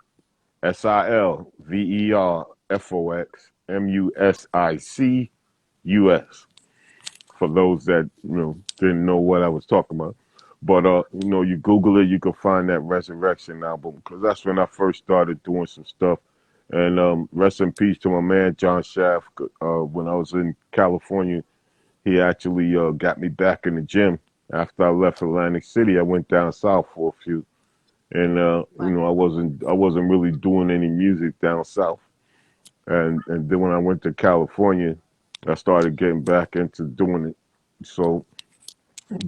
SILVERFOXMUSICUS. For those that you know didn't know what I was talking about. But you know, you Google it, you can find that Resurrection album because that's when I first started doing some stuff. And rest in peace to my man John Shaft. When I was in California, he actually got me back in the gym. After I left Atlantic City, I went down south for a few, and you Right. know, I wasn't really doing any music down south. And then when I went to California, I started getting back into doing it. So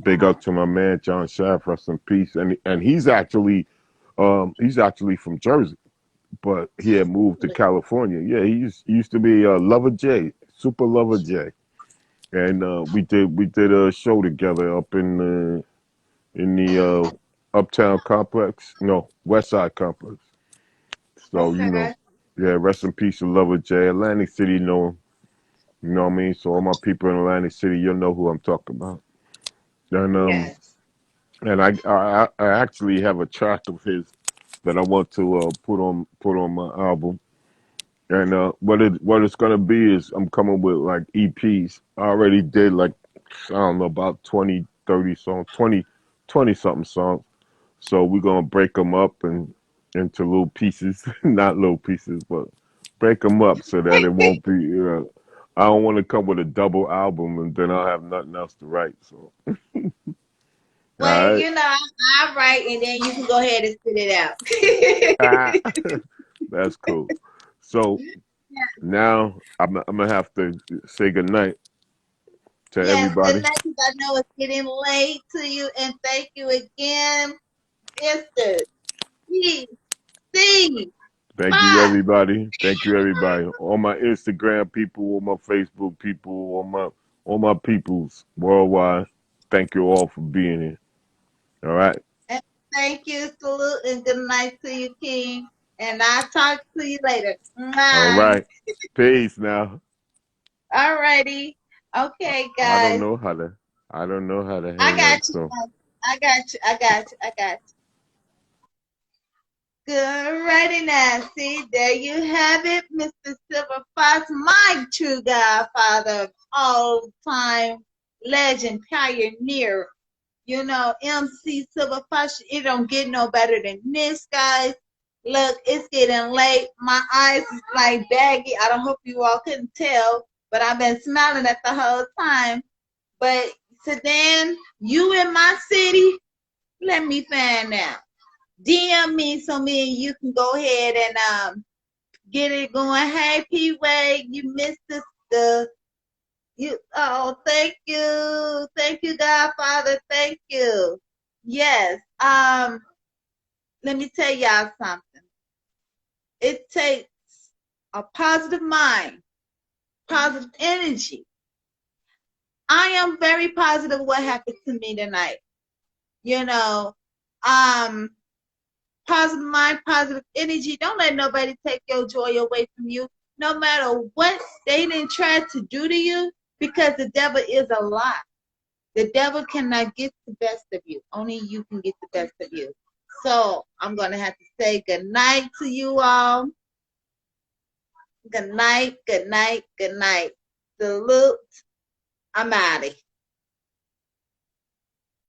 big up to my man John Shaft, rest in peace. And he's actually from Jersey, but he had moved to California. Yeah, he used to be Lover J, Super Lover J, and we did a show together up in the Uptown Complex, no West Side Complex. So Okay. yeah, rest in peace to Lover J. Atlantic City know him. You know what I mean? So all my people in Atlantic City, you'll know who I'm talking about. And Yes. I actually have a track of his that I want to put on my album. And what it's gonna be is I'm coming with like EPs. I already did like I don't know about 20, 30 songs, 20 something songs. So we're gonna break them up and into little pieces, not little pieces, but break them up so that it won't be. I don't want to come with a double album and then I'll have nothing else to write. So all Well, right, I write and then you can go ahead and spit it ah, out. that's cool. So now I'm gonna have to say goodnight to Yes, good everybody. night, 'cause I know it's getting late to you, and thank you again, Mr. PC. Thank you, Bye. everybody. Thank you, everybody. All my Instagram people, all my Facebook people, all my peoples worldwide. Thank you all for being here. All right. And thank you, salute, and good night to you, King. And I'll talk to you later. All Bye. right. Peace now. Alrighty. Okay, I don't guys. know how to I don't know how to I hang up. got you. So I got you. I got you. I got you. Good righty now. See, there you have it, Mr. Silver Fox, my true godfather of all time legend, pioneer. MC Silver Fox, it don't get no better than this, guys. Look, it's getting late. My eyes is like baggy. I don't hope you all couldn't tell, but I've been smiling at the whole time. But Sedan, you in my city, let me find out. DM me so me and you can go ahead and get it going. Hey P Wade, you missed the you thank you, Godfather, thank you. Yes. Let me tell y'all something. It takes a positive mind, positive energy. I am very positive what happened to me tonight. You know, um, positive mind, positive energy. Don't let nobody take your joy away from you, no matter what they didn't try to do to you, because the devil is a lie. The devil cannot get the best of you. Only you can get the best of you. So I'm going to have to say good night to you all. Good night, good night, good night. Salute. I'm out of here.